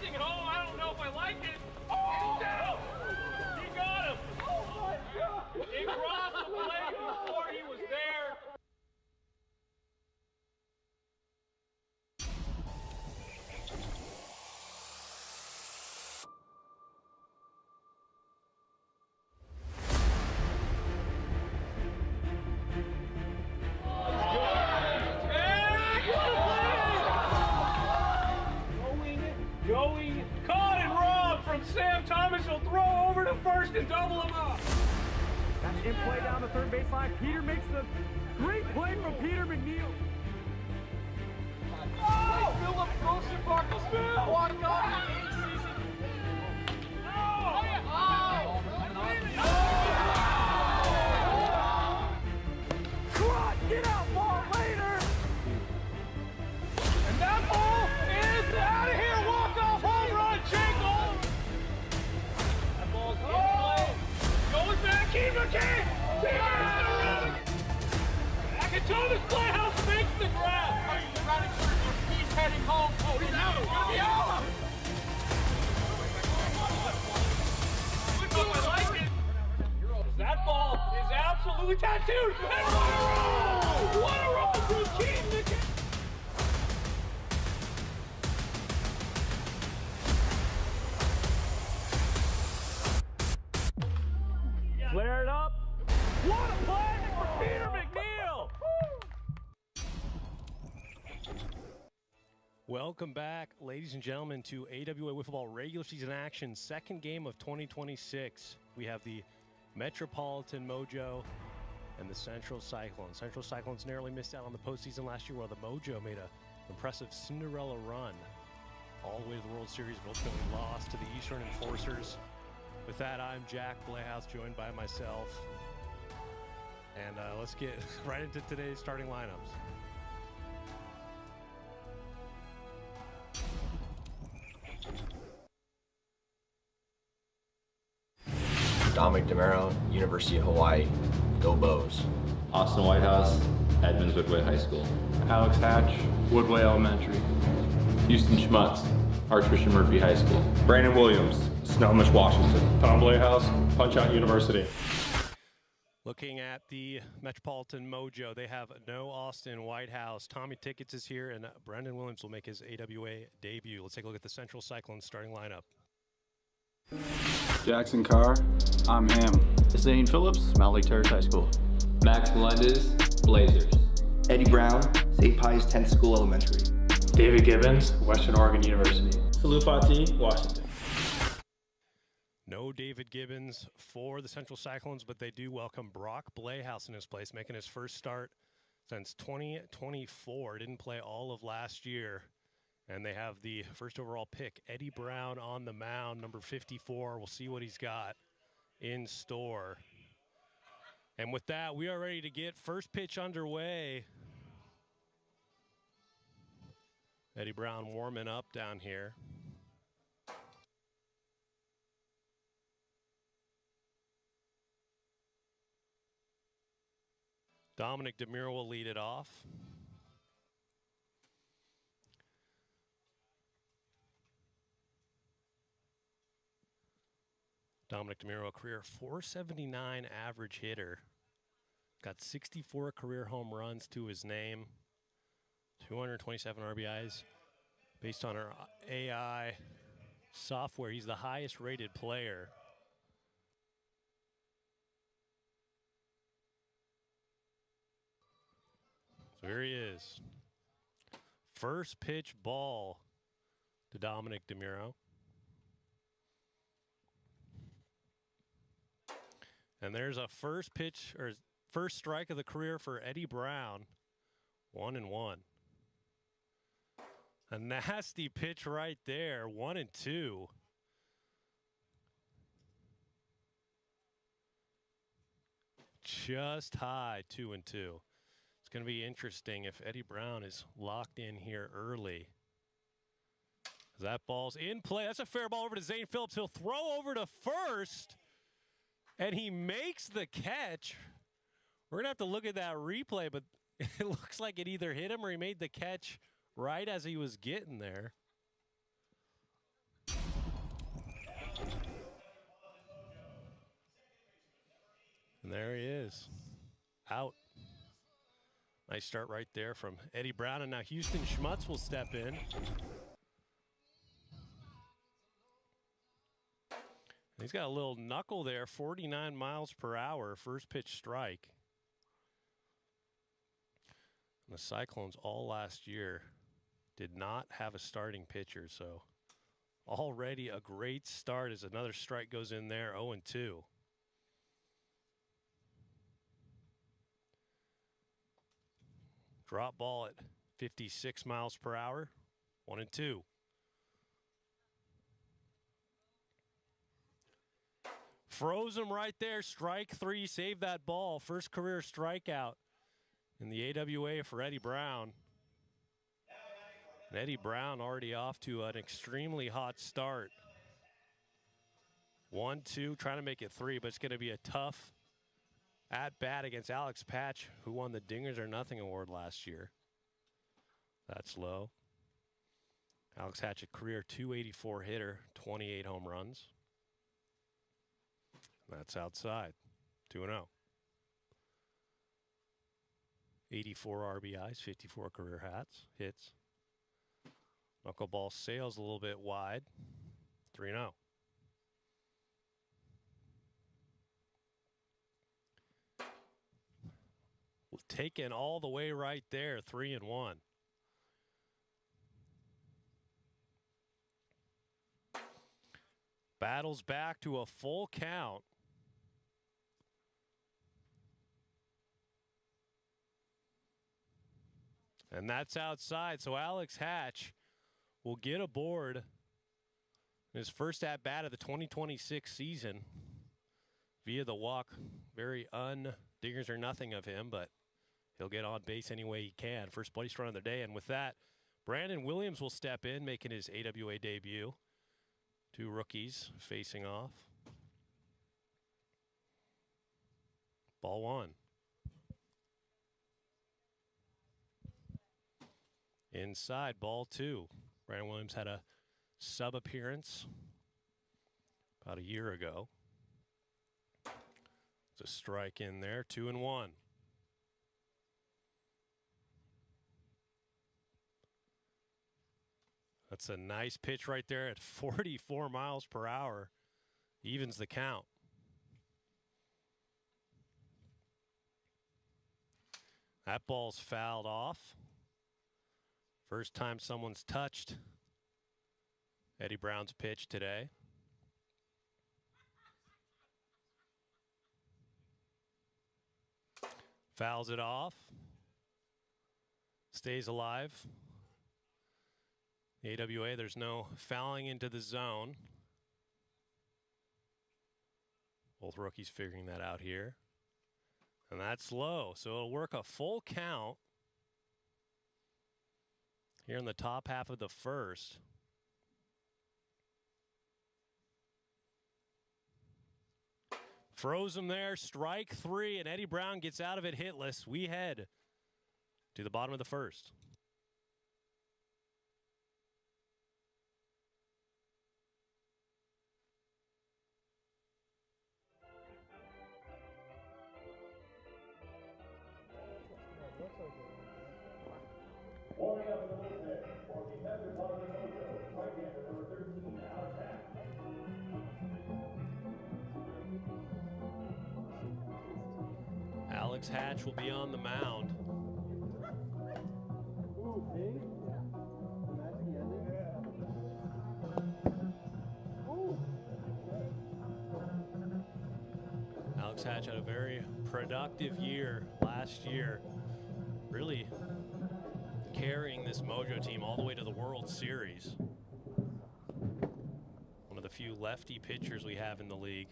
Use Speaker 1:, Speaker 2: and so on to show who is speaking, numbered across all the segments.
Speaker 1: sending it home. I don't know if I like it. Oh! Down! He got him! Oh my God! He crossed the plate before he was there. Going, caught and robbed from Sam Thomas. He'll throw over to first and double him up.
Speaker 2: That's in play down the third baseline. Peter makes the great play from Peter McNeil.
Speaker 1: Oh! Philip Rosenbarkle's been walked off in the season. Oh!
Speaker 2: Come on, get out, ball later.
Speaker 1: And that ball is out of here. Walk-off home run, Jingle. That ball's in play. Goes back, keep the kick. Akatona's playhouse makes the grab. He's running through. He's heading home. Oh, he's out. He's gonna be out. I like it. That ball is absolutely tattooed. And what a roll! What a roll from Keaton again.
Speaker 2: Flare it up. What a play for Peter McNeil.
Speaker 3: Welcome back, ladies and gentlemen, to AWA Wiffle Ball regular season action, second game of 2026. We have the Metropolitan Mojo and the Central Cyclones. Central Cyclones narrowly missed out on the postseason last year, while the Mojo made an impressive Cinderella run all the way to the World Series, but ultimately lost to the Eastern Enforcers. With that, I'm Jack Playhouse, joined by myself. And let's get right into today's starting lineups.
Speaker 4: Dominic DeMero, University of Hawaii, go Bows.
Speaker 5: Austin Whitehouse, Edmonds Woodway High School.
Speaker 6: Alex Hatch, Woodway Elementary.
Speaker 5: Houston Schmutz, Archbishop Murphy High School.
Speaker 6: Brandon Williams, Snohomish, Washington. Tom Playhouse, Punch Out University.
Speaker 3: Looking at the Metropolitan Mojo, they have no Austin Whitehouse. Tommy Tickets is here, and Brandon Williams will make his AWA debut. Let's take a look at the Central Cyclones starting lineup.
Speaker 6: Jackson Carr, I'm him.
Speaker 7: Zane Phillips, Mount Lake Terrace High School.
Speaker 5: Max Melendez, Blazers.
Speaker 8: Eddie Brown, St. Pius 10th School Elementary.
Speaker 6: David Gibbons, Western Oregon University. Salou Fati, Washington.
Speaker 3: No David Gibbons for the Central Cyclones, but they do welcome Brock Playhouse in his place, making his first start since 2024. Didn't play all of last year. And they have the first overall pick, Eddie Brown on the mound, number 54. We'll see what he's got in store. And with that, we are ready to get first pitch underway. Eddie Brown warming up down here. Dominic DeMuro will lead it off. Dominic DeMuro, a career .479 average hitter. Got 64 career home runs to his name. 227 RBIs. Based on our AI software, he's the highest rated player. So here he is. First pitch ball to Dominic DeMuro. And there's a first pitch, or first strike of the career for Eddie Brown. 1-1. A nasty pitch right there. 1-2. Just high. 2-2. It's going to be interesting if Eddie Brown is locked in here early. That ball's in play. That's a fair ball over to Zane Phillips. He'll throw over to first. And he makes the catch. We're going to have to look at that replay, but it looks like it either hit him or he made the catch right as he was getting there. There he is. Out. Nice start right there from Eddie Brown, and now Houston Schmutz will step in. He's got a little knuckle there, 49 miles per hour, first pitch strike. And the Cyclones all last year did not have a starting pitcher, so already a great start as another strike goes in there, 0-2. Drop ball at 56 miles per hour, 1-2. Froze him right there, strike three, save that ball. First career strikeout in the AWA for Eddie Brown. And Eddie Brown already off to an extremely hot start. 1-2, trying to make it 3, but it's going to be a tough at-bat against Alex Patch, who won the Dingers or Nothing Award last year. That's low. Alex Hatch, a career .284 hitter, 28 home runs. That's outside, 2-0. 84 RBIs, 54 career hits. Knuckleball sails a little bit wide, 3-0. Taken all the way right there, 3-1. Battles back to a full count. And that's outside, so Alex Hatch will get aboard in his first at-bat of the 2026 season via the walk. Very Dingers or Nothing of him, but he'll get on base any way he can. First place run of the day, and with that, Brandon Williams will step in, making his AWA debut. Two rookies facing off. Ball one. Inside, ball two. Brandon Williams had a sub appearance about a year ago. It's a strike in there, 2-1. That's a nice pitch right there at 44 miles per hour. Evens the count. That ball's fouled off. First time someone's touched Eddie Brown's pitch today. Fouls it off. Stays alive. The AWA, there's no fouling into the zone. Both rookies figuring that out here. And that's low, so it'll work a full count here in the top half of the first. Froze him there, strike three, and Eddie Brown gets out of it hitless. We head to the bottom of the first.
Speaker 1: Warming up in the bullpen for defensive part of the Mojo, right-hander number 13, Alex Hatch.
Speaker 3: Alex Hatch will be on the mound. Alex Hatch had a very productive year last year, really carrying this Mojo team all the way to the World Series. One of the few lefty pitchers we have in the league.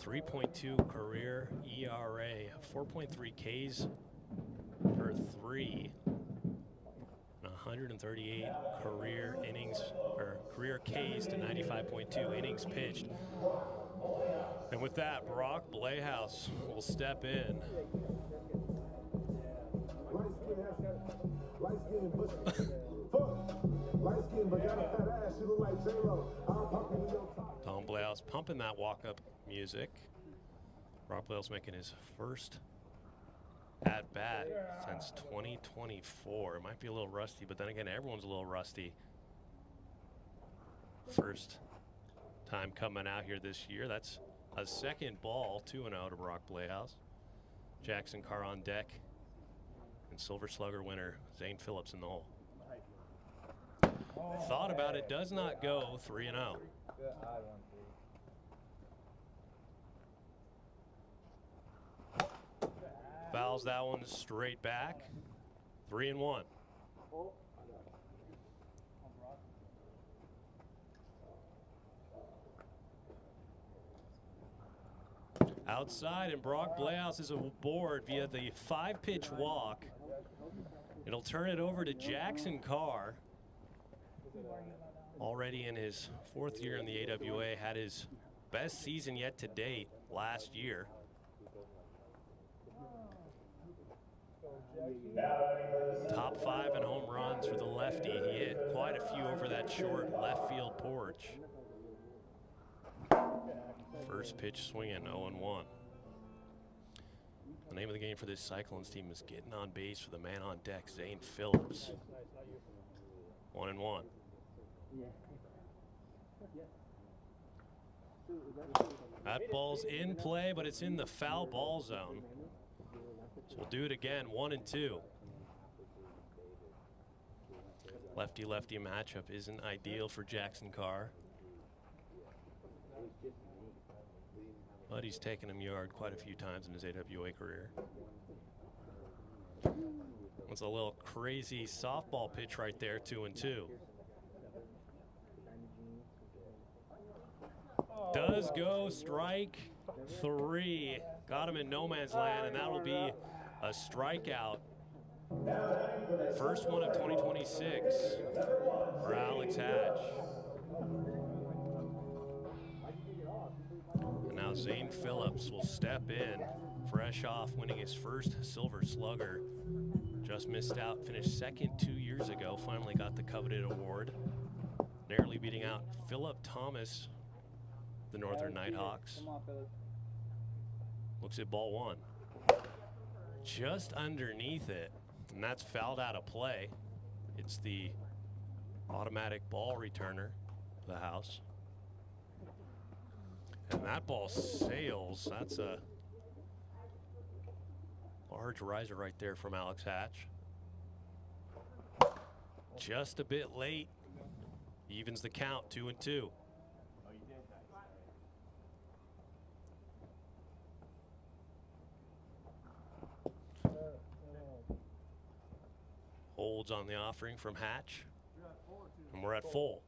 Speaker 3: 3.2 career ERA, 4.3 Ks per 3, and 138 career innings, or career Ks to 95.2 innings pitched. And with that, Brock Blehaus will step in. Tom Blaus pumping that walk-up music. Brock Blaus making his first at-bat since 2024. It might be a little rusty, but then again, everyone's a little rusty. First time coming out here this year. That's a second ball, 2-0 to Brock Blaus. Jackson Carr on deck, and Silver Slugger winner Zane Phillips in the hole. Thought about it, does not go. 3-0. Fouls that one straight back. 3-1. Outside, and Brock Blaus is aboard via the 5-pitch walk. It'll turn it over to Jackson Carr. Already in his 4th year in the AWA, had his best season yet to date last year. Top 5 in home runs for the lefty. He hit quite a few over that short left field porch. First pitch swinging, 0-1. The name of the game for this Cyclones team is getting on base for the man on deck, Zane Phillips. 1-1. That ball's in play, but it's in the foul ball zone. So we'll do it again, 1-2. Lefty-lefty matchup isn't ideal for Jackson Carr, but he's taken him yard quite a few times in his AWA career. It's a little crazy softball pitch right there, 2-2. Does go strike 3. Got him in no man's land, and that will be a strikeout. First one of 2026 for Alex Hatch. And now Zane Phillips will step in, fresh off winning his first Silver Slugger. Just missed out, finished second 2 years ago, finally got the coveted award. Narrowly beating out Philip Thomas, the Northern Nighthawks. Looks at ball 1. Just underneath it, and that's fouled out of play. It's the automatic ball returner for the house. And that ball sails. That's a large riser right there from Alex Hatch. Just a bit late. Evens the count, 2-2. Holds on the offering from Hatch, and we're at full.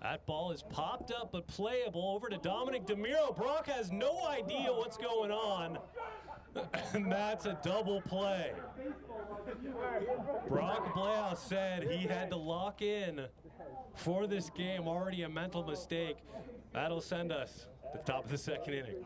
Speaker 3: That ball is popped up but playable over to Dominic DeMiro. Brock has no idea what's going on, and that's a double play. Brock Blaus said he had to lock in for this game. Already a mental mistake. That'll send us to the top of the second inning.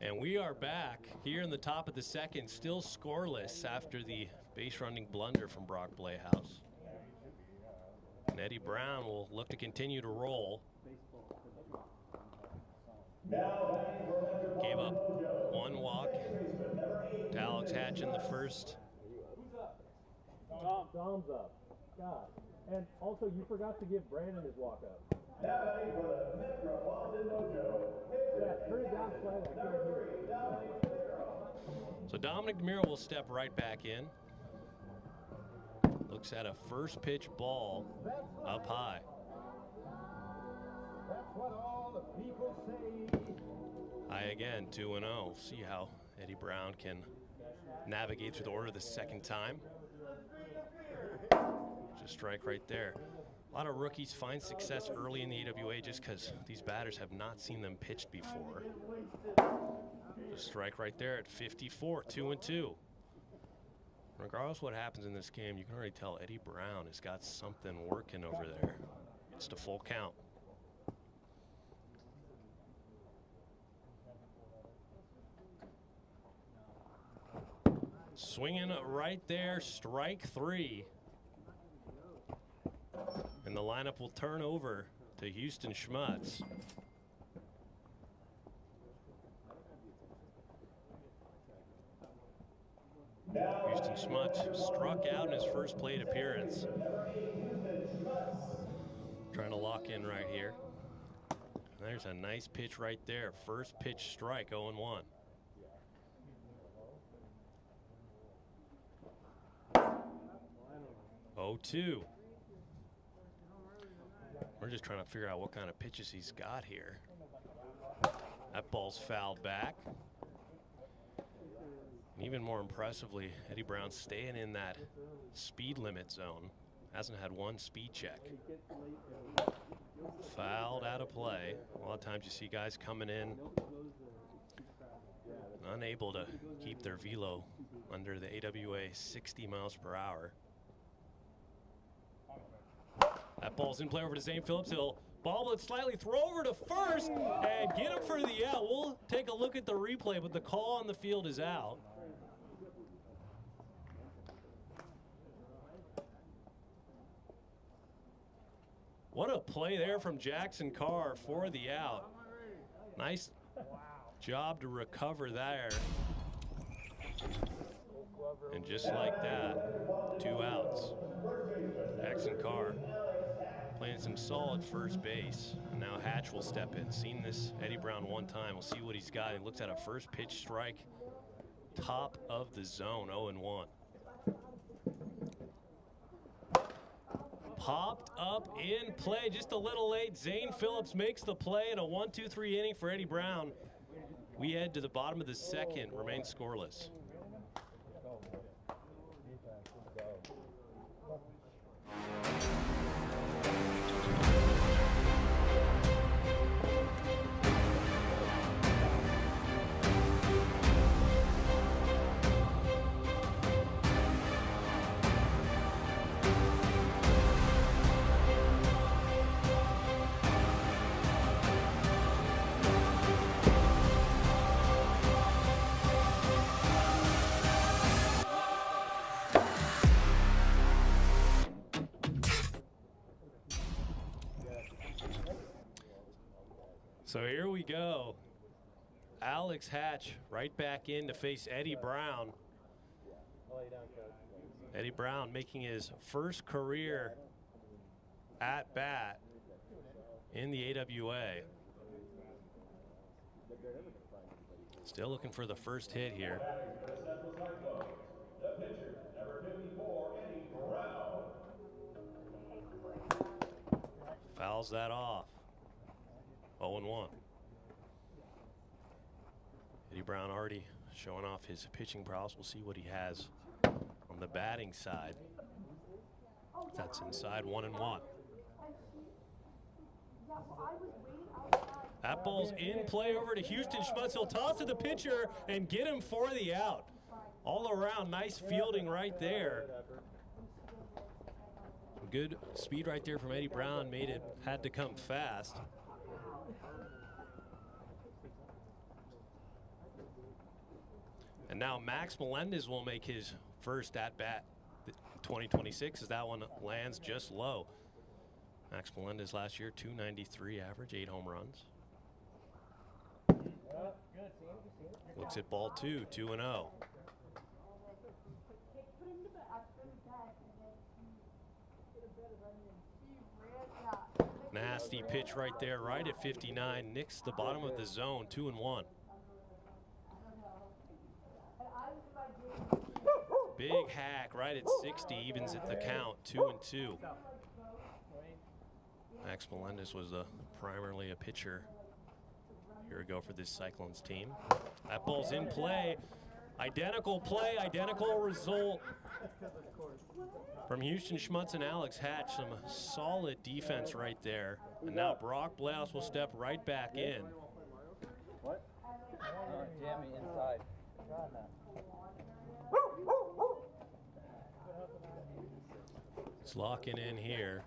Speaker 3: And we are back here in the top of the second, still scoreless after the base running blunder from Brock Blaus. And Eddie Brown will look to continue to roll. Gave up 1 walk to Alex Hatch in the first.
Speaker 2: Thumbs up. God. And also, you forgot to give Brandon his walk up. Yeah, turn it down slightly. I can't hear it.
Speaker 3: So Dominic DeMiro will step right back in. Looks at a first pitch ball up high. High again, 2-0. See how Eddie Brown can navigate through the order the second time. Just strike right there. A lot of rookies find success early in the AWA just because these batters have not seen them pitched before. Just strike right there at 54, 2-2. Regardless what happens in this game, you can already tell Eddie Brown has got something working over there. It's the full count. Swinging right there, strike 3. And the lineup will turn over to Houston Schmutz. Houston Schmutz struck out in his first plate appearance. Trying to lock in right here. There's a nice pitch right there. First pitch strike, 0-1. Oh, 2. We're just trying to figure out what kind of pitches he's got here. That ball's fouled back. And even more impressively, Eddie Brown staying in that speed limit zone. Hasn't had one speed check. Fouled out of play. A lot of times you see guys coming in unable to keep their velo under the AWA 60 miles per hour. That ball's in play over to Zane Phillips. He'll bobble it slightly, throw over to first, and get him for the out. We'll take a look at the replay, but the call on the field is out. What a play there from Jackson Carr for the out. Nice job to recover there. And just like that, 2 outs. Jackson Carr playing some solid first base. And now Hatch will step in. Seen this Eddie Brown one time. We'll see what he's got. He looks at a first pitch strike. Top of the zone, 0-1. Popped up in play just a little late. Zane Phillips makes the play in a 1-2-3 inning for Eddie Brown. We head to the bottom of the second, remain scoreless. So here we go. Alex Hatch right back in to face Eddie Brown. Eddie Brown making his first career at bat in the AWA. Still looking for the first hit here. Fouls that off. 0-1. Eddie Brown already showing off his pitching prowess. We'll see what he has on the batting side. That's inside, 1-1. That ball's in play over to Houston Schmutz. He'll toss to the pitcher and get him for the out. All around, nice fielding right there. Good speed right there from Eddie Brown. Made it, had to come fast. And now Max Melendez will make his first at-bat 2026 as that one lands just low. Max Melendez last year, 293 average, 8 home runs. Looks at ball 2, 2-0. Nasty pitch right there, right at 59. Nicks the bottom of the zone, 2-1. Big hack right at 60, evens at the count, 2-2. Max Melendez was primarily a pitcher here ago for this Cyclones team. That ball's in play. Identical play, identical result from Houston Schmutz and Alex Hatch. Some solid defense right there. And now Brock Blouse will step right back in.
Speaker 9: What? Jam me inside.
Speaker 3: It's locking in here.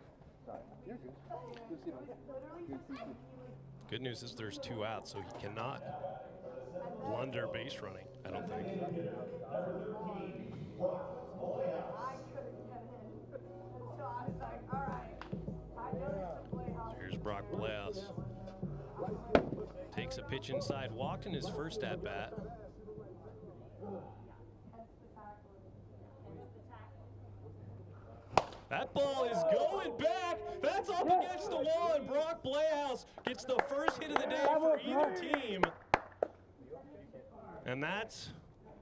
Speaker 3: Good news is there's 2 outs, so he cannot blunder base running, I don't think. So here's Brock Blouse. Takes a pitch inside, walked in his first at-bat. That ball is going back. That's up against the wall, and Brock Blouse gets the first hit of the day for either team. And that's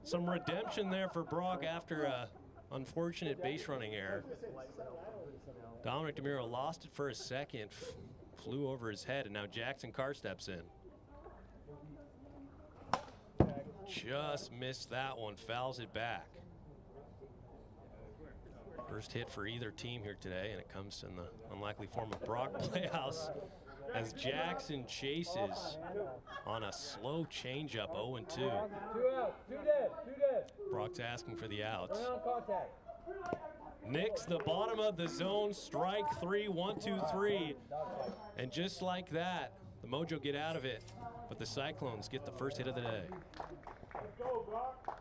Speaker 3: some redemption there for Brock after a unfortunate base running error. Dominic DeMiro lost it for a second, flew over his head, and now Jackson Carr steps in. Just missed that one, fouls it back. First hit for either team here today, and it comes in the unlikely form of Brock Blouse as Jackson chases on a slow changeup, 0-2.
Speaker 9: 2 outs, 2 dead, 2 dead.
Speaker 3: Brock's asking for the outs.
Speaker 9: Contact.
Speaker 3: Nicks the bottom of the zone, strike 3, 1-2-3. And just like that, the Mojo get out of it, but the Cyclones get the first hit of the day.
Speaker 2: Let's go, Brock.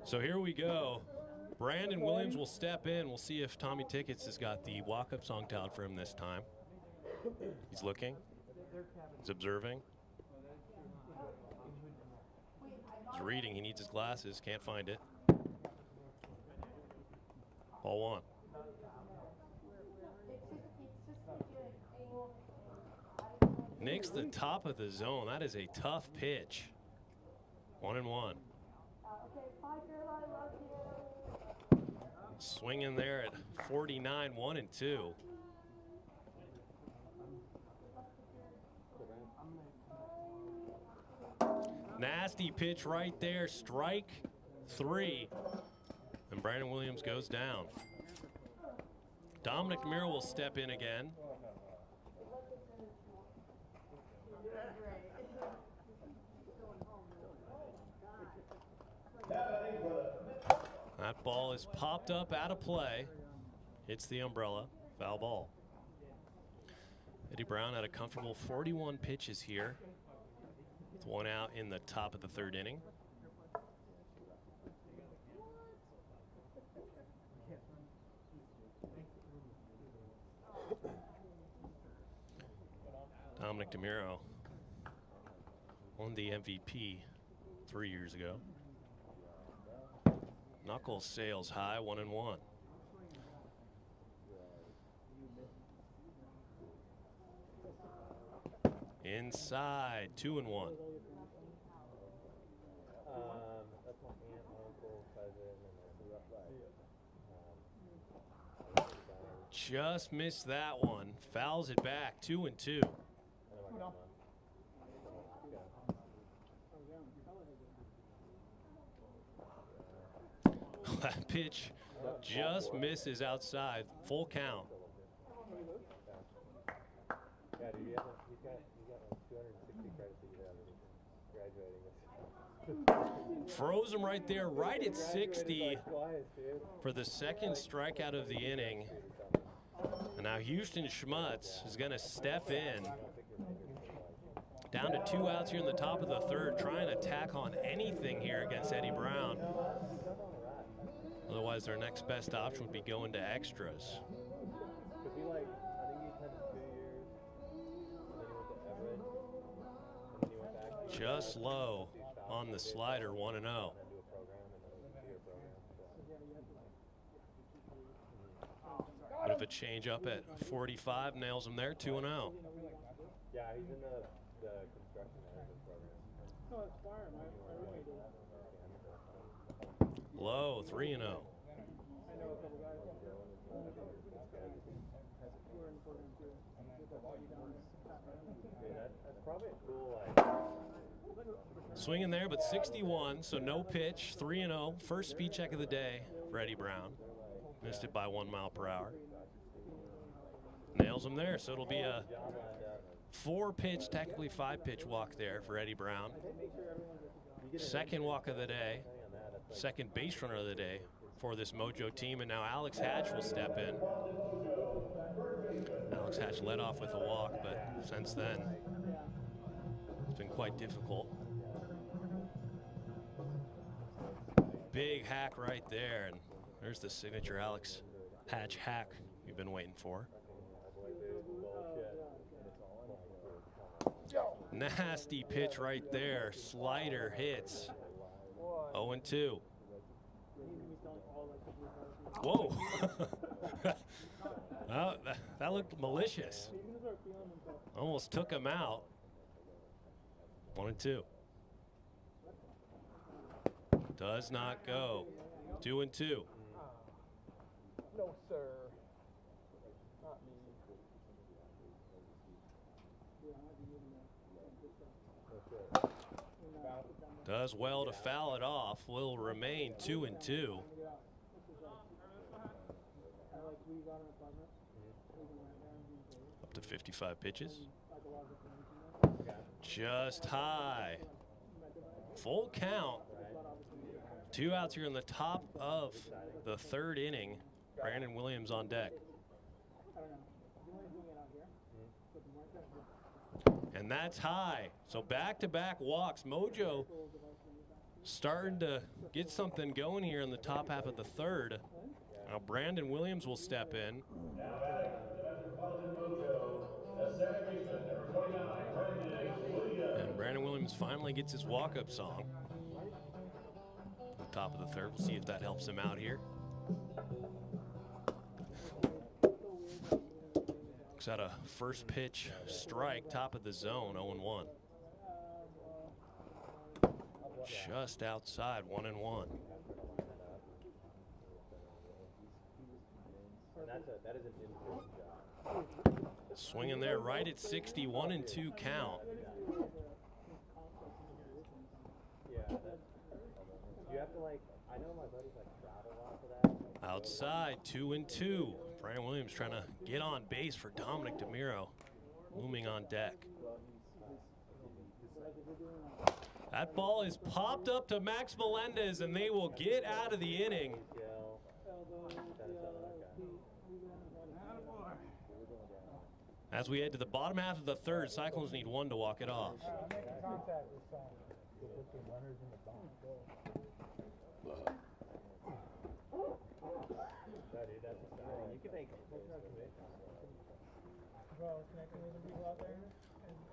Speaker 3: So here we go. Brandon Williams will step in. We'll see if Tommy Tickets has got the walk-up song dialed for him this time. He's looking. He's observing. He's reading. He needs his glasses. Can't find it. Ball 1. Nicks the top of the zone. That is a tough pitch. 1-1. Swinging there at 49, 1-2. Nasty pitch right there, strike 3. And Brandon Williams goes down. Dominic DeMiro will step in again. That ball is popped up out of play. Hits the umbrella. Foul ball. Eddie Brown had a comfortable 41 pitches here, with 1 out in the top of the 3rd inning. Dominic DeMiro won the MVP 3 years ago. Knuckle sales high, 1-1. Inside, 2-1.
Speaker 9: That's my aunt, uncle, cousin, and
Speaker 3: Just missed that one. Fouls it back, 2-2. That pitch just misses outside. Full count.
Speaker 9: Yeah, dude, you got like 260 credits that you have graduating.
Speaker 3: Froze him right there, right at 60 for the 2nd strikeout of the inning. And now Houston Schmutz is going to step in. Down to 2 outs here in the top of the 3rd, trying to tack on anything here against Eddie Brown. Otherwise, their next best option would be going to extras.
Speaker 9: Because he like, I think he attended 2 years, and then he went to Everett, and then he went back.
Speaker 3: Just low on the slider, 1-0.
Speaker 9: And then do a program, and then it was a 2-year program.
Speaker 3: But if a change up at 45 nails him there, 2-0.
Speaker 9: Yeah, he's in the construction management program.
Speaker 3: Low, 3-0.
Speaker 9: That's probably a cool,
Speaker 3: Swinging there, but 61, so no pitch, 3-0. First speed check of the day for Eddie Brown. Missed it by 1 mile per hour. Nails him there, so it'll be a 4-pitch, technically 5-pitch walk there for Eddie Brown. Second walk of the day, second base runner of the day for this Mojo team, and now Alex Hatch will step in. Alex Hatch led off with a walk, but since then, it's been quite difficult. Big hack right there, and there's the signature Alex Hatch hack we've been waiting for. Nasty pitch right there. Slider hits. 0-2. Whoa. Oh, that looked malicious. Almost took him out. 1-2. Does not go. 2-2.
Speaker 9: no, sir. Not me.
Speaker 3: Does well to foul it off. Will remain 2-2. Up to 55 pitches. Just high. Full count. 2 outs here in the top of the 3rd inning. Brandon Williams on deck. And that's high. So back-to-back walks. Mojo starting to get something going here in the top half of the 3rd. Now Brandon Williams will step in. And Brandon Williams finally gets his walk-up song. Top of the 3rd. We'll see if that helps him out here. Looks at a first pitch strike, top of the zone, 0-1. Just outside, 1-1.
Speaker 9: That is an important job.
Speaker 3: Swinging there right at 60, 1-2 count.
Speaker 9: Yeah, you have to I know my buddies travel a lot for that.
Speaker 3: Outside, 2-2. Brandon Williams trying to get on base for Dominic DeMiro, looming on deck. That ball is popped up to Max Melendez, and they will get out of the inning. As we head to the bottom half of the 3rd, Cyclones need 1 to walk it off.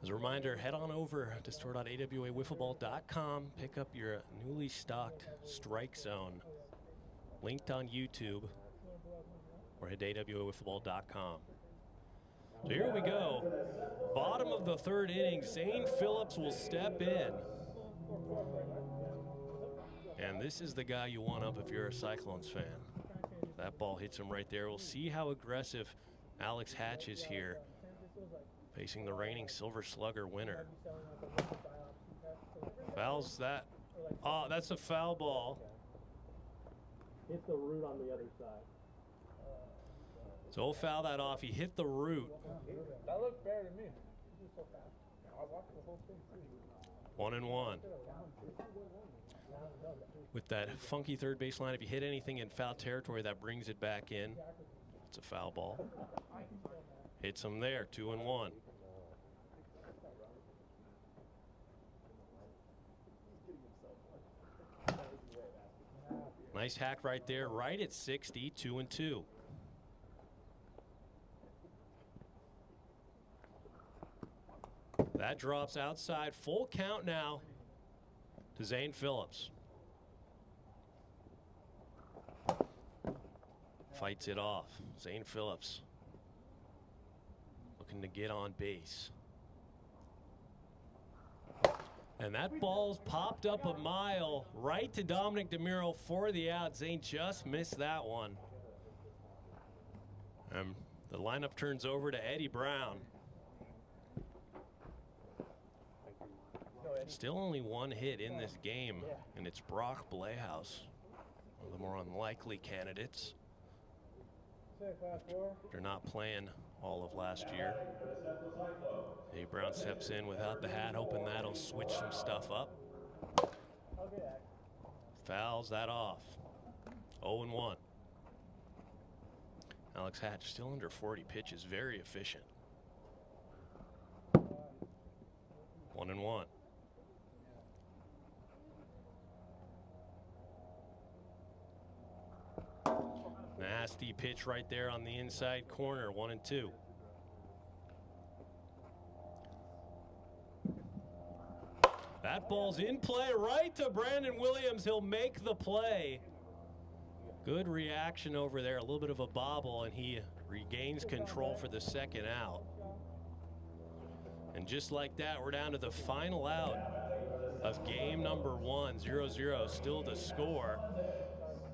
Speaker 3: As a reminder, head on over to store.awawiffleball.com. Pick up your newly stocked Strike Zone, linked on YouTube, or head to AWAWiffleball.com. So here we go. Bottom of the 3rd inning, Zane Phillips will step in. And this is the guy you want up if you're a Cyclones fan. That ball hits him right there. We'll see how aggressive Alex Hatch is here, facing the reigning Silver Slugger winner. Fouls that. Oh, that's a foul ball.
Speaker 9: Hit the root on the other side.
Speaker 3: So he'll foul that off. He hit the root.
Speaker 9: That looked fair to me. So fast. I watched the whole thing too.
Speaker 3: 1-1. With that funky 3rd baseline, if you hit anything in foul territory, that brings it back in. It's a foul ball. Hits him there, 2-1. Nice hack right there, right at 60, 2-2. That drops outside. Full count now to Zane Phillips. Fights it off. Zane Phillips looking to get on base. And that ball's popped up a mile right to Dominic DeMuro for the out. Zane just missed that one. The lineup turns over to Eddie Brown. Still only one hit in this game, and it's Brock Blehaus, one of the more unlikely candidates. They're not playing all of last year. Eddie Brown steps in without the hat, hoping that'll switch some stuff up. Fouls that off. 0-1. Alex Hatch still under 40 pitches, very efficient. 1-1. Nasty pitch right there on the inside corner, 1-2. That ball's in play right to Brandon Williams. He'll make the play. Good reaction over there, a little bit of a bobble, and he regains control for the second out. And just like that, we're down to the final out of game number 1, 0-0, still the score.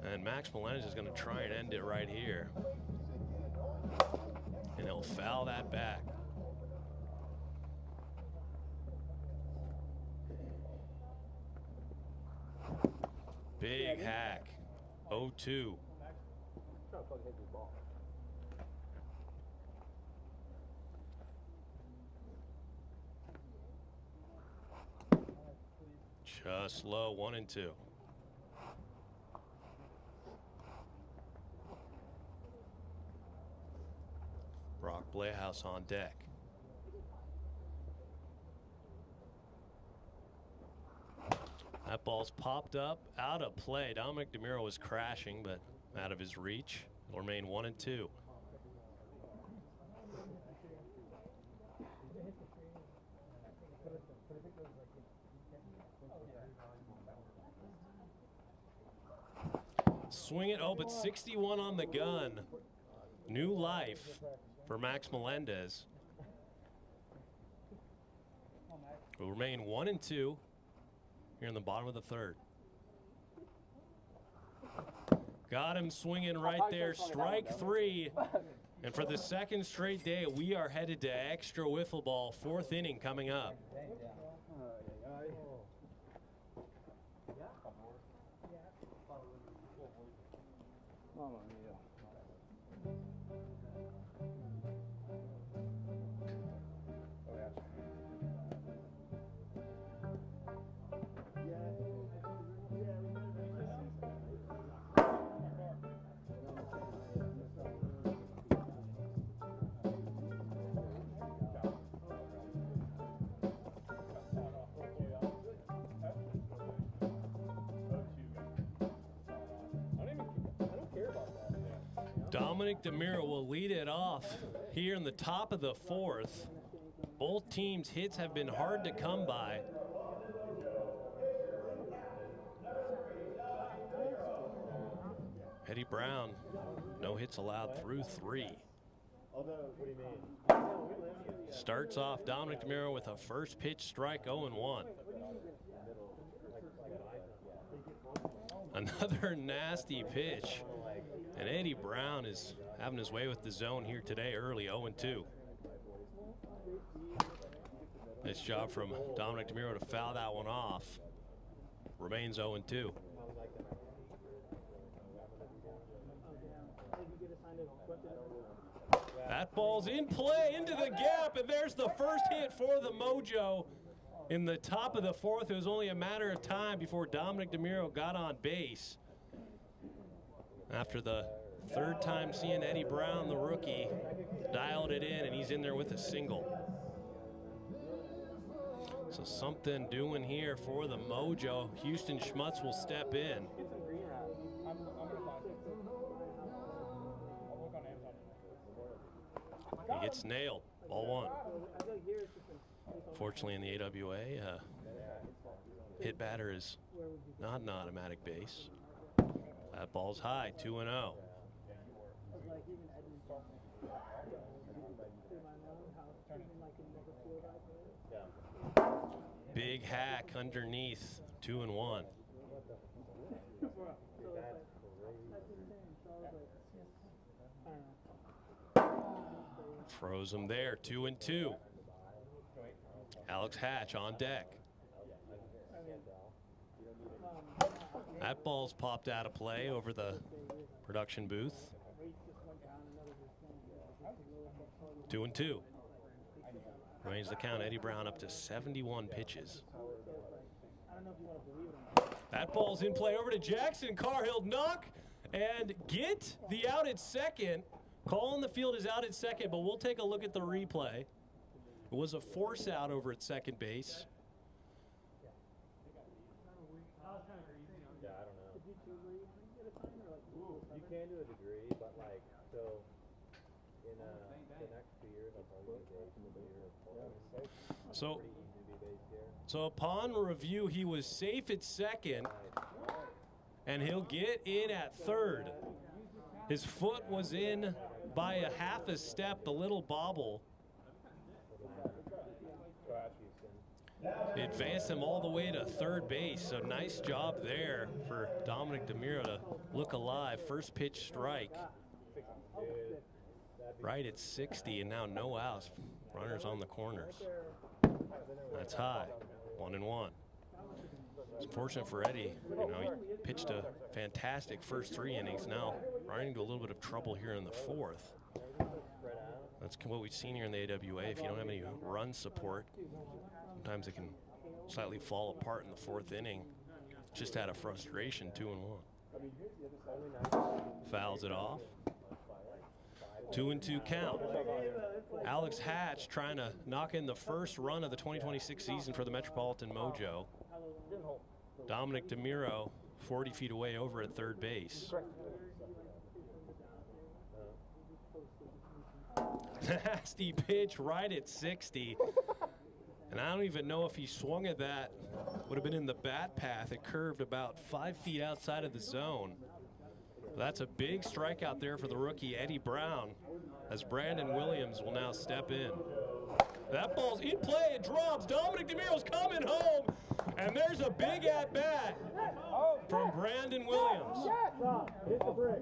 Speaker 3: And Max Melendez is going to try and end it right here. And he'll foul that back. Big hack. 0-2. Just low, 1-2. Brock Blehaus on deck. That ball's popped up, out of play. Dominic DeMuro was crashing, but out of his reach. It'll remain 1-2. Swing it, oh, but 61 on the gun. New life for Max Melendez. Will remain 1-2 here in the bottom of the third. Got him swinging right there, strike 3. And for the second straight day, we are headed to extra wiffle ball, 4th inning coming up. Dominic DeMuro will lead it off here in the top of the 4th. Both teams' hits have been hard to come by. Eddie Brown, no hits allowed through 3. Starts off Dominic DeMuro with a first pitch strike, 0-1. Another nasty pitch. And Eddie Brown is having his way with the zone here today early, 0-2. Nice job from Dominic DeMuro to foul that one off. Remains 0-2. That ball's in play into the gap, and there's the first hit for the Mojo in the top of the 4th. It was only a matter of time before Dominic DeMuro got on base. After the 3rd time seeing Eddie Brown, the rookie, dialed it in, and he's in there with a single. So something doing here for the Mojo. Houston Schmutz will step in. he gets nailed. Ball one. Fortunately, in the AWA, hit batter is not an automatic base. That ball's high, 2-0. Big hack underneath, 2-1. Throws him there, 2-2. Alex Hatch on deck. That ball's popped out of play over the production booth. 2-2. Remains the count. Eddie Brown up to 71 pitches. That ball's in play over to Jackson. Carr-Hill knock and get the out at second. Call on the field is out at second, but we'll take a look at the replay. It was a force out over at second base.
Speaker 9: Yeah, I don't know. You can do a degree, but like, so in the next 2 years, I'll probably be based in the year.
Speaker 3: So upon review, he was safe at second, and he'll get in at third. His foot was in by a half a step, the little bobble. It advanced him all the way to third base, so nice job there for Dominic DeMiro to look alive. First pitch strike right at 60, and now no outs. Runners on the corners. That's high, 1-1. It's fortunate for Eddie. You know, he pitched a fantastic first 3 innings. Now running into a little bit of trouble here in the fourth. That's what we've seen here in the AWA. If you don't have any run support, sometimes it can slightly fall apart in the fourth inning. Just out of frustration, 2-1. Fouls it off. 2-2 count. Alex Hatch trying to knock in the first run of the 2026 season for the Metropolitan Mojo. Dominic DeMiro 40 feet away over at third base. Nasty pitch right at 60. And I don't even know if he swung at that. Would have been in the bat path. It curved about 5 feet outside of the zone. That's a big strikeout there for the rookie Eddie Brown, as Brandon Williams will now step in. That ball's in play, it drops. Dominic DeMiro's coming home, and there's a big at-bat from Brandon Williams.
Speaker 2: Hit the brick.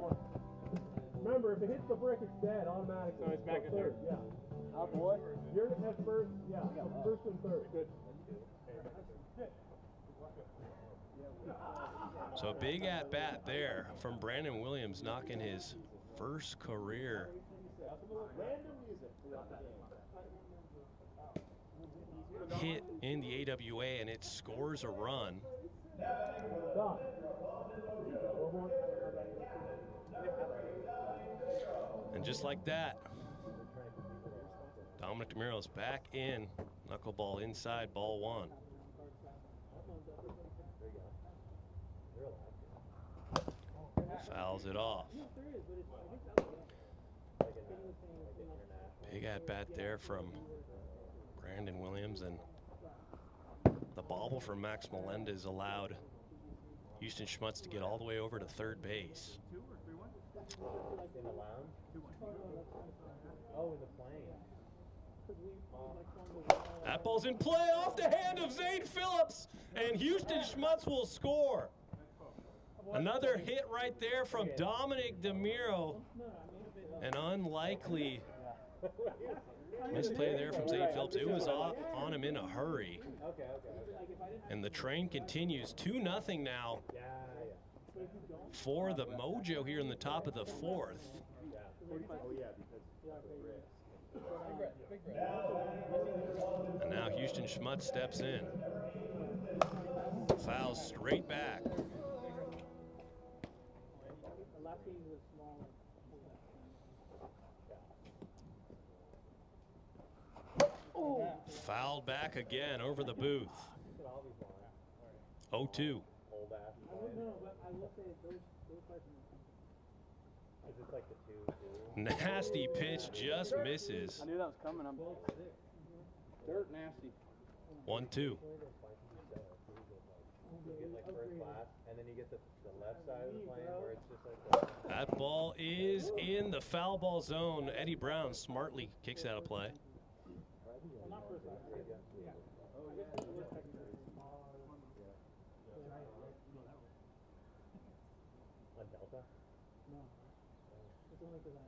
Speaker 2: Remember, if it hits the brick, it's dead automatically.
Speaker 1: So it's back at third.
Speaker 2: Yeah. Boy. You're at first. Yeah. First and third. Good.
Speaker 3: So a big at-bat there from Brandon Williams, knocking his first career hit in the AWA, and it scores a run. And just like that, Dominic DeMiro's back in. Knuckleball inside, ball one. Fouls it off. Big at-bat there from Brandon Williams, and the bobble from Max Melendez allowed Houston Schmutz to get all the way over to third base. That ball's in play off the hand of Zane Phillips, and Houston Schmutz will score. Another hit right there from Dominic DeMiro. An unlikely misplay there from Zane Phillips. It was on him in a hurry. And the train continues. 2-0 now for the Mojo here in the top of the fourth. And now Houston Schmutz steps in. Fouls straight back. Fouled back again over the booth. 0-2.
Speaker 9: it's like the 2-2.
Speaker 3: Nasty pitch just misses.
Speaker 7: I knew that was coming. I'm dirt nasty.
Speaker 3: 1-2.
Speaker 9: You get like first class, and then you get the left side of the plane where it's just like
Speaker 3: That ball is in the foul ball zone. Eddie Brown smartly kicks out of play.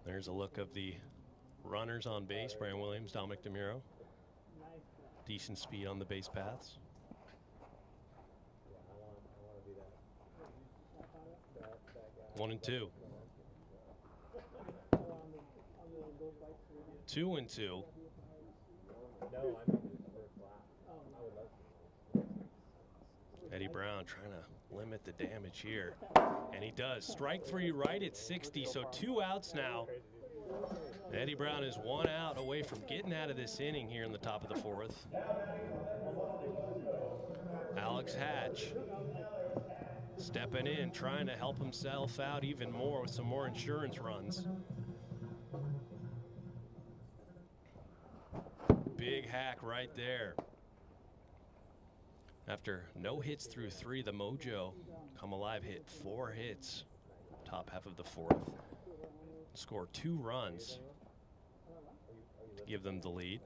Speaker 3: There's a look of the runners on base. Brian Williams, Dominic DeMuro. Decent speed on the base paths. 1-2. 2-2. Eddie Brown trying to limit the damage here. And he does. Strike three right at 60, so 2 outs now. Eddie Brown is 1 out away from getting out of this inning here in the top of the 4th. Alex Hatch stepping in, trying to help himself out even more with some more insurance runs. Big hack right there. After no hits through 3, the Mojo come alive, hit 4 hits top half of the 4th. Score 2 runs to give them the lead.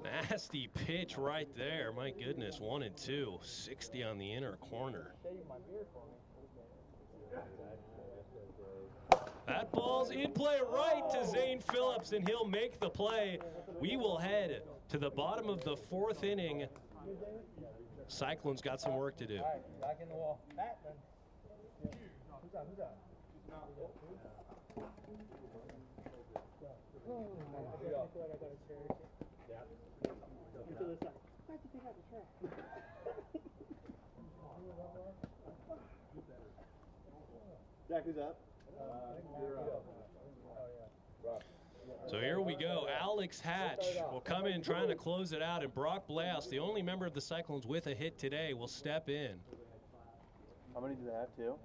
Speaker 3: Nasty pitch right there. My goodness, 1-2. 60 on the inner corner. That ball's in play right to Zane Phillips, and he'll make the play. We will head to the bottom of the 4th inning. Cyclones got some work to do.
Speaker 9: All right, back in the wall. Back, then. Who's that? Who's that? Jack, who's up?
Speaker 3: So here we go. Alex Hatch will come in trying to close it out, and Brock Blaus, the only member of the Cyclones with a hit today, will step in.
Speaker 7: How many do they have, 2?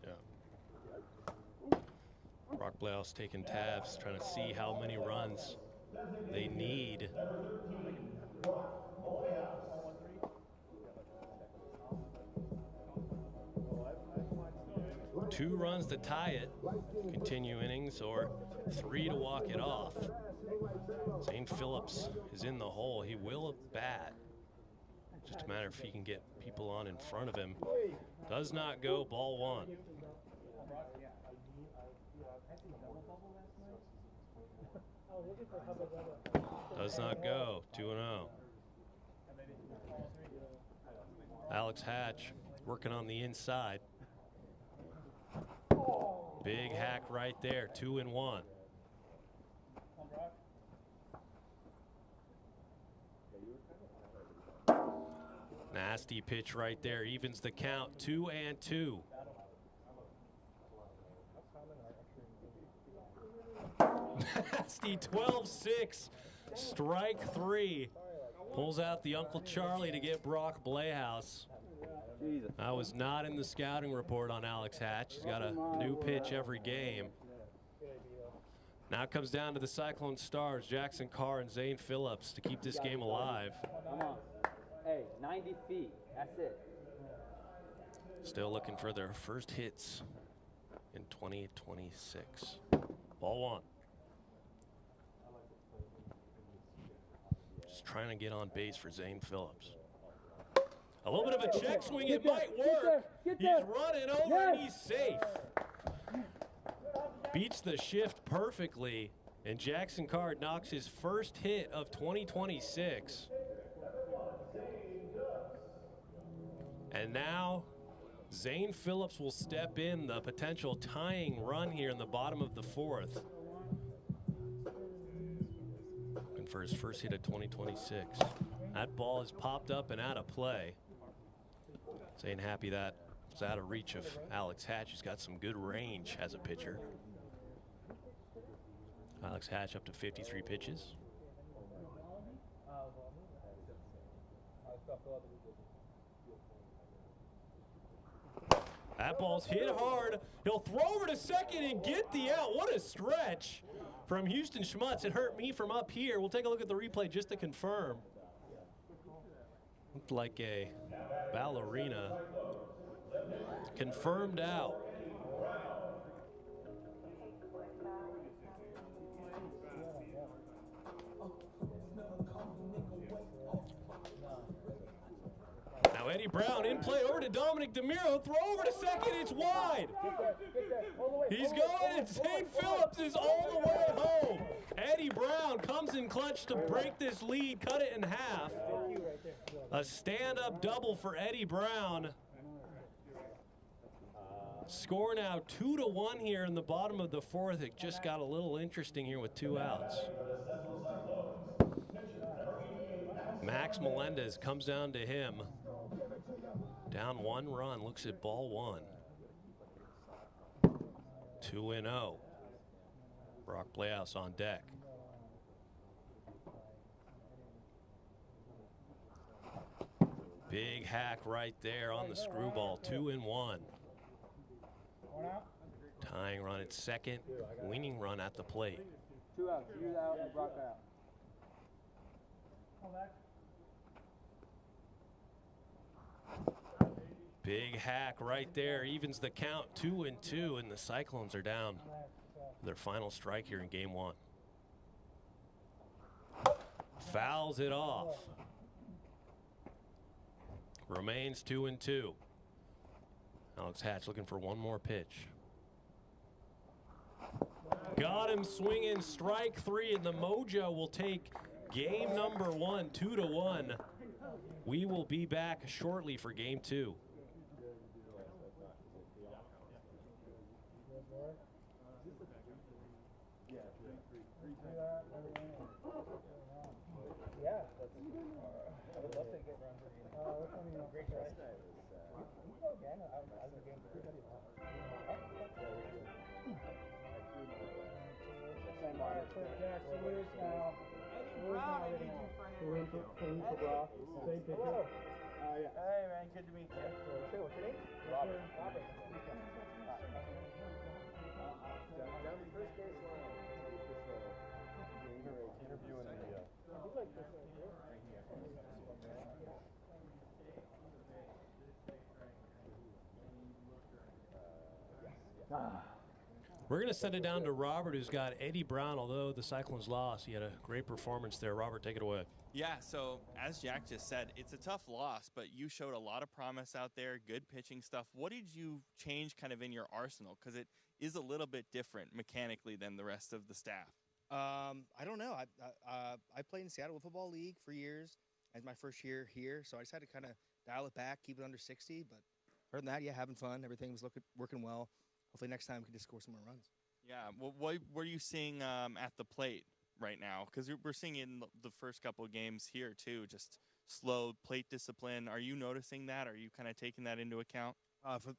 Speaker 3: Yeah. Brock Blaus taking tabs, trying to see how many runs they need. Two runs to tie it, continue innings, or 3 to walk it off. Zane Phillips is in the hole. He will bat. Just a matter if he can get people on in front of him. Does not go, ball 1. Does not go, 2-0. Alex Hatch working on the inside. Big hack right there, 2-1. Nasty pitch right there, evens the count, 2-2. Nasty 12-6, strike 3. Pulls out the Uncle Charlie to get Brock Blahouse. I was not in the scouting report on Alex Hatch. He's got a new pitch every game. Now it comes down to the Cyclone stars, Jackson Carr and Zane Phillips, to keep this game alive.
Speaker 10: Come on. Hey, 90 feet. That's it.
Speaker 3: Still looking for their first hits in 2026. Ball 1. Just trying to get on base for Zane Phillips. A little bit of a check swing, it might work. He's running over and he's safe. Beats the shift perfectly, and Jackson Carr knocks his first hit of 2026. And now Zane Phillips will step in, the potential tying run here in the bottom of the 4th. And for his first hit of 2026. That ball is popped up and out of play. Zane happy that was out of reach of Alex Hatch. He's got some good range as a pitcher. Alex Hatch up to 53 pitches. That ball's hit hard. He'll throw over to second and get the out. What a stretch from Houston Schmutz. It hurt me from up here. We'll take a look at the replay just to confirm. Looked like a ballerina. Confirmed out. Now Eddie Brown in play over to Dominic DeMiro. Throw over to second. It's wide. He's going, and St. Phillips is all the way home. Eddie Brown comes in clutch to break this lead, cut it in half. A stand-up double for Eddie Brown. Score now 2-1 here in the bottom of the fourth. It just got a little interesting here with 2 outs. Max Melendez comes down to him. Down 1 run, looks at ball 1. 2-0. Brock Playhouse on deck. Big hack right there on the screwball. 2-1. Tying run at second, winning run at the plate.
Speaker 10: 2 outs, you out and Brock out.
Speaker 3: Big hack right there, evens the count, 2-2, and the Cyclones are down their final strike here in game 1. Fouls it off. Remains 2-2. Alex Hatch looking for one more pitch. Got him swinging, strike 3, and the Mojo will take game number 1, 2-1. We will be back shortly for game 2.
Speaker 9: Yeah, that's, I would love to get around here. Which one do you know? Great try. Yeah, no, I was a game for it. Yeah, so where's now? Where's now? Same picture. Yeah. Hey man, good to meet you. Hey, what's your name? Robert. Robert. Down the first base line. Interviewing the. Like this right here.
Speaker 3: We're going to send it down to Robert, who's got Eddie Brown. Although the Cyclones lost, he had a great performance there. Robert, take it away.
Speaker 11: Yeah, so as Jack just said, it's a tough loss, but you showed a lot of promise out there, good pitching stuff. What did you change kind of in your arsenal? Because it is a little bit different mechanically than the rest of the staff.
Speaker 12: I don't know. I played in Seattle Wiffle Ball League for years as my first year here, so I just had to kind of dial it back, keep it under 60. But other than that, yeah, having fun. Everything was working well. Hopefully next time we can just score some more runs.
Speaker 11: Yeah. Well, what were you seeing at the plate right now? Because we're seeing in the first couple of games here too, just slow plate discipline. Are you noticing that? Are you kind of taking that into account?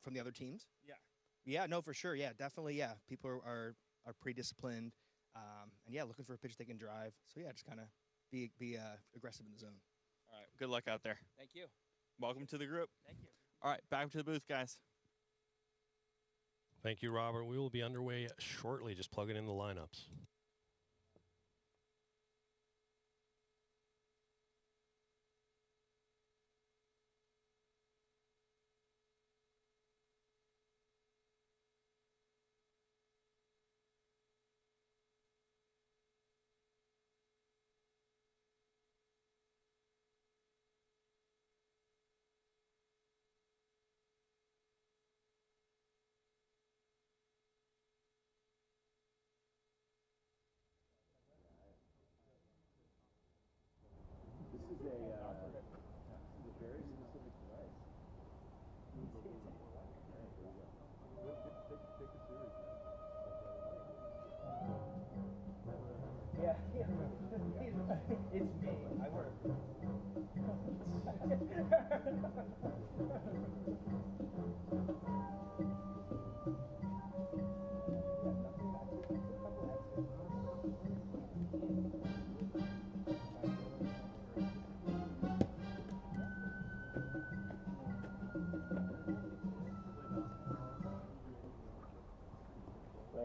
Speaker 12: From the other teams?
Speaker 11: Yeah.
Speaker 12: Yeah. No, for sure. Yeah, definitely. Yeah, people are pretty disciplined. And yeah, looking for a pitch they can drive. So yeah, just kind of be aggressive in the zone.
Speaker 11: All right. Good luck out there.
Speaker 12: Thank you.
Speaker 11: Welcome to the group.
Speaker 12: Thank you.
Speaker 11: All right, back to the booth, guys.
Speaker 3: Thank you, Robert. We will be underway shortly. Just plugging in the lineups.
Speaker 9: Yeah, it's me. I work.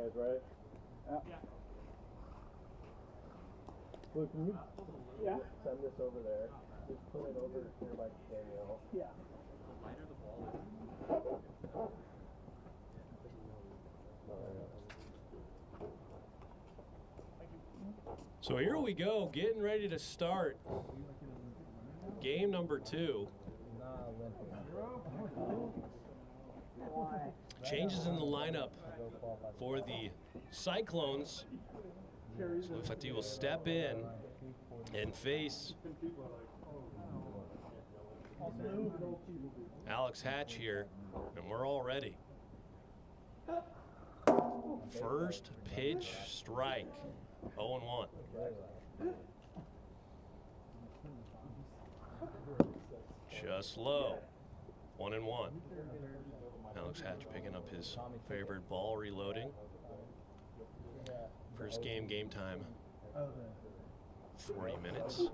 Speaker 9: guys, right? Yeah. Luke, can you send this over there? Just put it over here by Danielle. Yeah. The lighter the ball is.
Speaker 3: So here we go, getting ready to start game number 2. Changes in the lineup for the Cyclones. So Fatih will step in and face Alex Hatch here, and we're all ready. First pitch strike, 0-1. Just low, 1-1. Alex Hatch picking up his favorite ball, reloading. First game time, 40 minutes.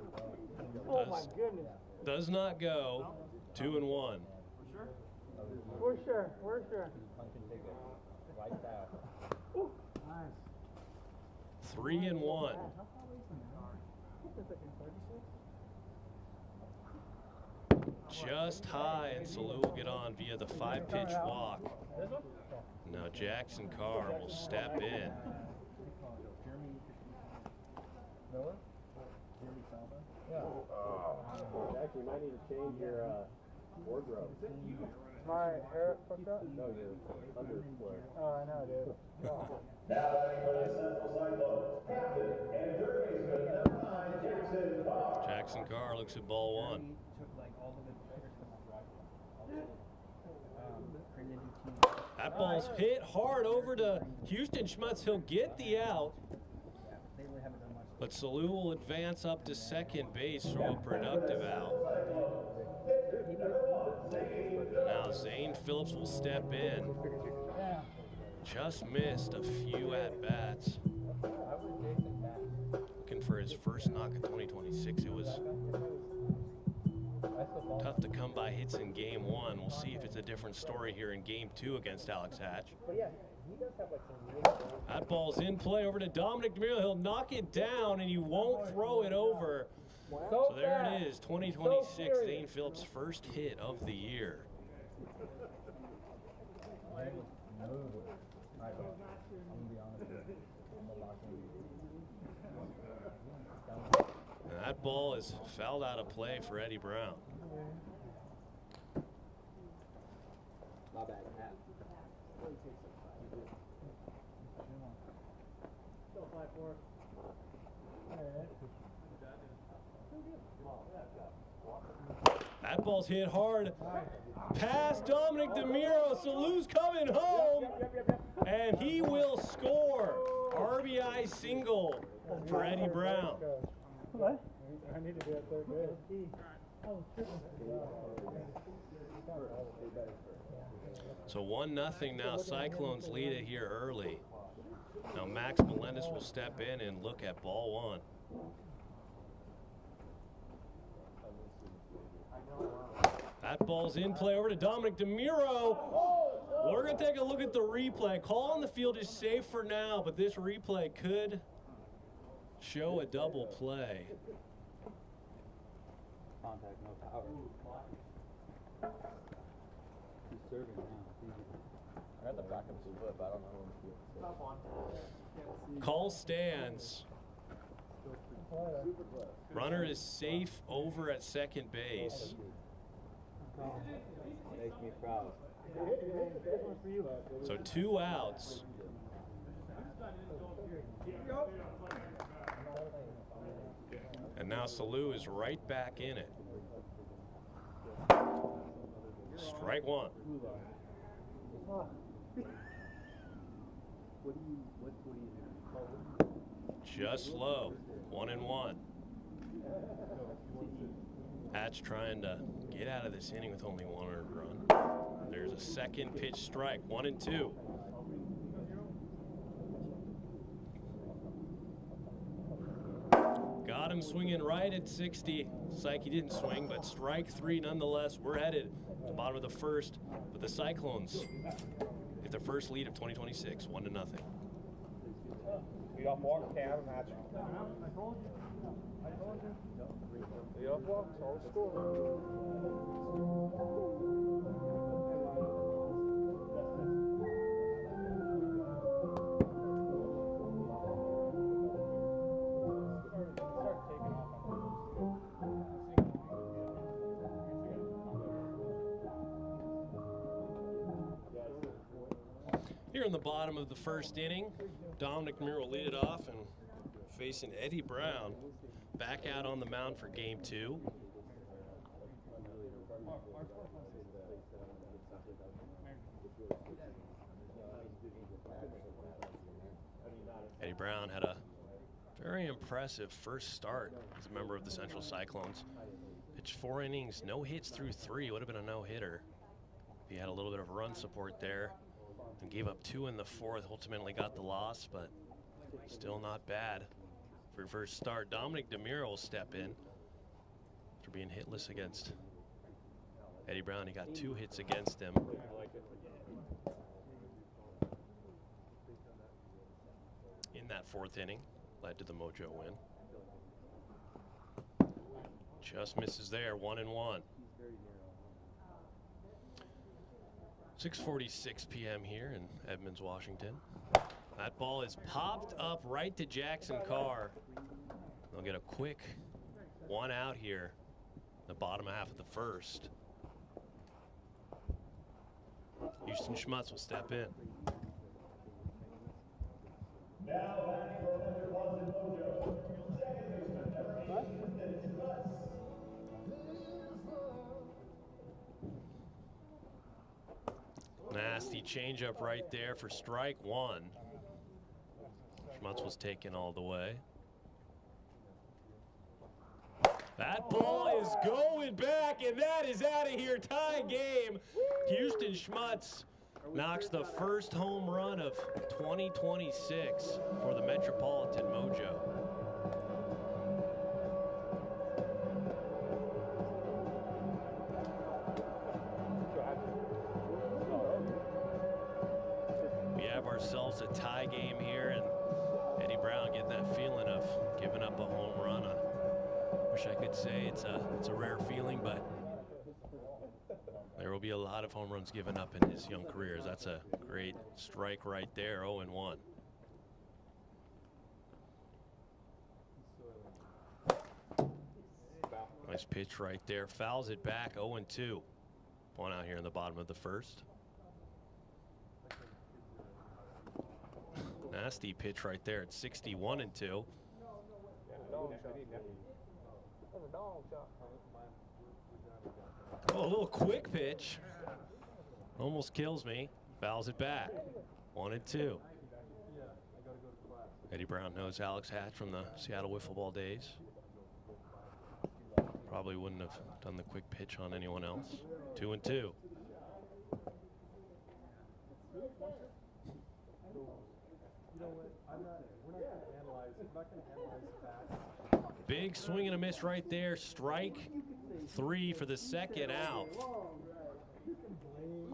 Speaker 3: Does not go, 2-1.
Speaker 9: We're sure.
Speaker 3: 3-1. Just high, and Salou will get on via the 5-pitch walk. Now Jackson Carr will step in.
Speaker 9: Jack, you might need to change your wardrobe. My hair fucked up? No, your underwear. Oh, I know, dude. Oh. Now batting for the Central Cyclones, captain and third baseman,
Speaker 3: Jackson Carr looks at ball 1. That ball's hit hard over to Houston Schmutz. He'll get the out, but Salou will advance up to second base for a productive out. Now Zane Phillips will step in. Just missed a few at-bats. Looking for his first knock of 2026. It was tough to come by hits in game 1. We'll see if it's a different story here in game 2 against Alex Hatch. That ball's in play over to Dominic DeMiro. He'll knock it down, and he won't throw it over. So there it is, 2026, Zane Phillips' first hit of the year. And that ball is fouled out of play for Eddie Brown.
Speaker 10: My bad.
Speaker 3: That ball's hit hard. Past Dominic DeMiro. Salou's coming home. And he will score. RBI single for Eddie Brown.
Speaker 9: What? I need to be at third base.
Speaker 3: So 1-0 now. Cyclones lead it here early. Now Max Melendez will step in and look at ball 1. That ball's in play over to Dominic DeMiro. We're going to take a look at the replay. Call on the field is safe for now, but this replay could show a double play.
Speaker 10: Contact, no power. He's serving now.
Speaker 4: I got the back of his foot, but I don't know when he
Speaker 3: Call stands. Runner is safe over at second base.
Speaker 10: Makes me proud.
Speaker 3: So 2 outs. And now Salou is right back in it. Strike 1. Just low, 1-1. Hatch trying to get out of this inning with only 1 earned run. There's a second pitch strike, 1-2. Got him swinging right at 60. Psyche didn't swing, but strike 3 nonetheless. We're headed to the bottom of the first, but the Cyclones get their first lead of 2026, 1-0.
Speaker 9: Lead off walk, cab, and match.
Speaker 2: I told you.
Speaker 9: Lead off walk, all the score.
Speaker 3: Here in the bottom of the first inning, Dominic Demir will lead it off and facing Eddie Brown back out on the mound for game 2. Eddie Brown had a very impressive first start as a member of the Central Cyclones. Pitched 4 innings, no hits through 3. Would have been a no-hitter if he had a little bit of run support there. And gave up 2 in the 4th, ultimately got the loss, but still not bad for first start. Dominic Demir will step in after being hitless against Eddie Brown. He got 2 hits against him. In that 4th inning, led to the Mojo win. Just misses there, 1-1. 6:46 p.m. here in Edmonds, Washington. That ball is popped up right to Jackson Carr. They'll get a quick 1 out here, the bottom half of the first. Houston Schmutz will step in. Nasty changeup right there for strike 1. Schmutz was taken all the way. That ball is going back, and that is out of here. Tie game. Houston Schmutz knocks the first home run of 2026 for the Metropolitan Mojo. Ourselves a tie game here, and Eddie Brown getting that feeling of giving up a home run. I wish I could say it's a rare feeling, but there will be a lot of home runs given up in his young careers. That's a great strike right there, 0-1. Nice pitch right there, fouls it back, 0-2. 1 out here in the bottom of the first. Nasty pitch right there at 61-2. Oh, a little quick pitch. Almost kills me. Fouls it back. 1-2. Eddie Brown knows Alex Hatch from the Seattle Wiffle Ball days. Probably wouldn't have done the quick pitch on anyone else. 2-2. Big swing and a miss right there. Strike 3 for the second out.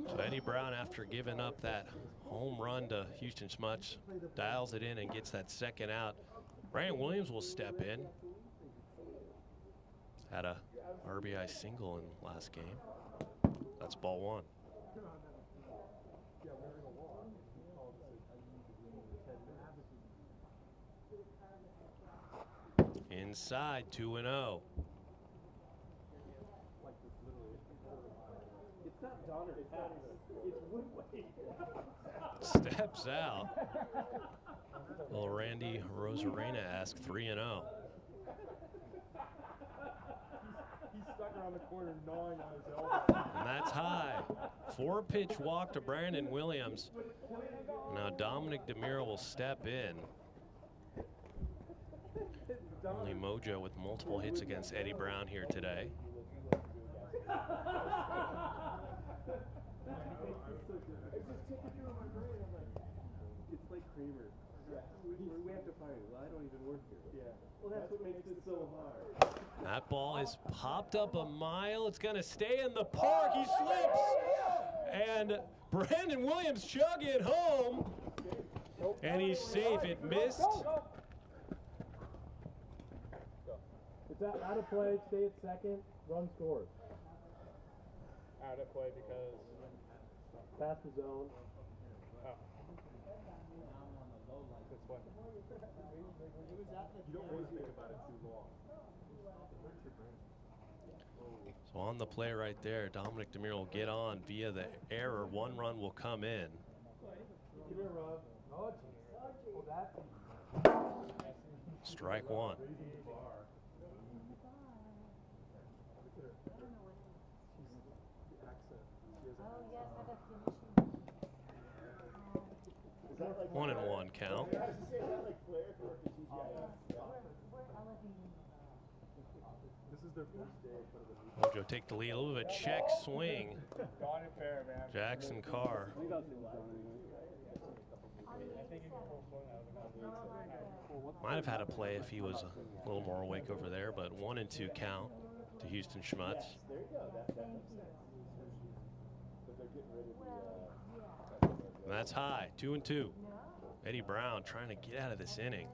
Speaker 3: So Eddie Brown, after giving up that home run to Houston Schmutz, dials it in and gets that second out. Brandon Williams will step in. Had a RBI single in last game. That's ball 1. Inside, 2-0.
Speaker 7: It's not Donner, it's Woodway.
Speaker 3: Steps out. Little Randy Rosarena-esque 3-0.
Speaker 2: He's stuck around the corner gnawing on his elbow.
Speaker 3: And that's high. 4-pitch walk to Brandon Williams. Now Dominic Demir will step in. Only Mojo with multiple hits against Eddie Brown here today.
Speaker 7: It's like Kramer. We have to fire you. Well, I don't even work here. Yeah. Well, that's what makes it so hard.
Speaker 3: That ball is popped up a mile. It's going to stay in the park. He slips. And Brandon Williams chugging home. and he's safe. It missed.
Speaker 7: It's out of play, stay at second, run scores.
Speaker 2: Out of play because
Speaker 7: Past the zone.
Speaker 2: this one.
Speaker 7: You don't always think about it too long.
Speaker 3: So on the play right there, Dominic DeMiro will get on via the error. One run will come in.
Speaker 7: Give it a rub.
Speaker 3: Strike one. One and one count. Mojo take the lead. A little bit of a check swing. Jackson Carr. Might have had a play if he was a little more awake over there, but 1 and 2 count to Houston Schmutz. And that's high, 2 and 2. Eddie Brown trying to get out of this inning.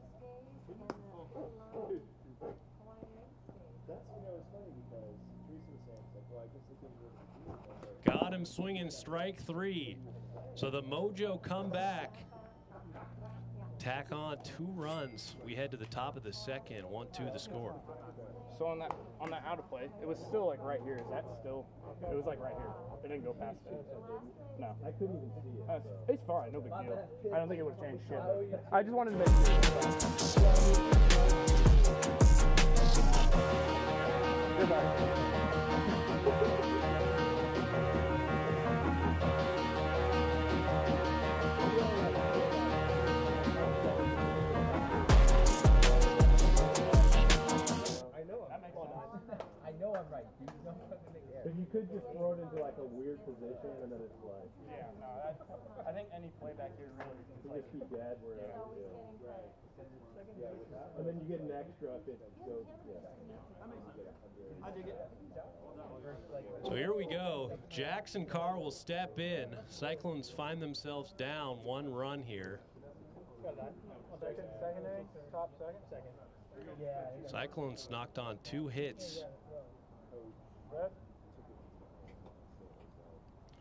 Speaker 3: Got him swinging, strike 3. So the Mojo come back. Tack on 2 runs. We head to the top of the second. 1-2 the score.
Speaker 2: So on that out of play, it was still like right here. Is that still? It was like right here. It didn't go past it. No,
Speaker 7: I couldn't even see it.
Speaker 2: It's fine. No big deal. I don't think it would change shit. I just wanted to make sure.
Speaker 7: If you could just throw it into like a weird position and then it's like.
Speaker 2: Yeah, no, I think any play back here really is
Speaker 7: like keep dead where and then you get an extra if it goes. I dig it.
Speaker 3: So here we go. Jackson Carr will step in. Cyclones find themselves down 1 run here.
Speaker 2: Second inning, top second.
Speaker 3: Cyclones knocked on 2 hits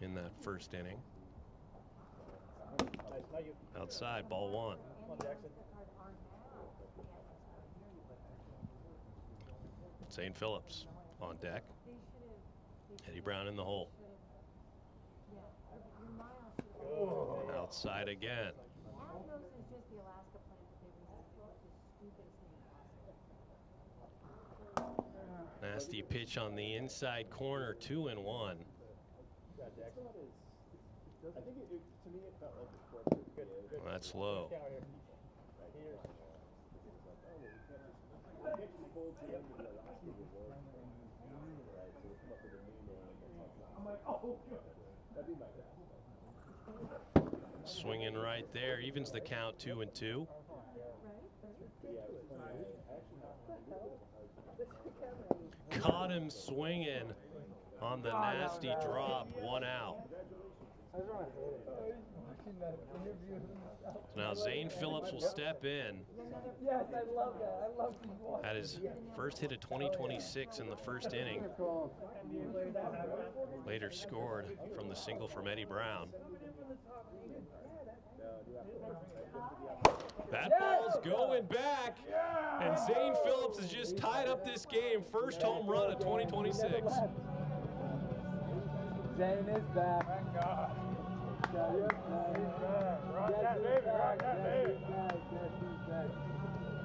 Speaker 3: in that first inning. Outside, ball 1. St. Phillips on deck. Eddie Brown in the hole. Outside again. Nasty pitch on the inside corner, 2 and 1. Well, that's low. Swinging right there, evens the count, 2 and 2. Caught him swinging on the nasty drop, 1 out. So now Zane Phillips will step in.
Speaker 9: Yes, I love that. I love these ones.
Speaker 3: Had his first hit of 2026 in the first inning. Later scored from the single from Eddie Brown. That ball's going back, and Zane Phillips has just tied up this game. First home run of 2026.
Speaker 9: Zane is back. Thank God.
Speaker 3: It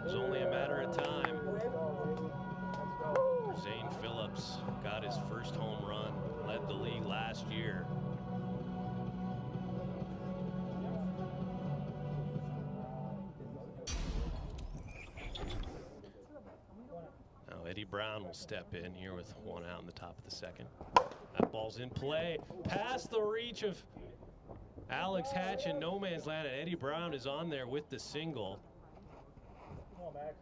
Speaker 3: was only a matter of time. Zane Phillips got his first home run, led the league last year. Now Eddie Brown will step in here with 1 out in the top of the second. That ball's in play, past the reach of Alex Hatch in no man's land, and Eddie Brown is on there with the single.
Speaker 2: Come on, Max.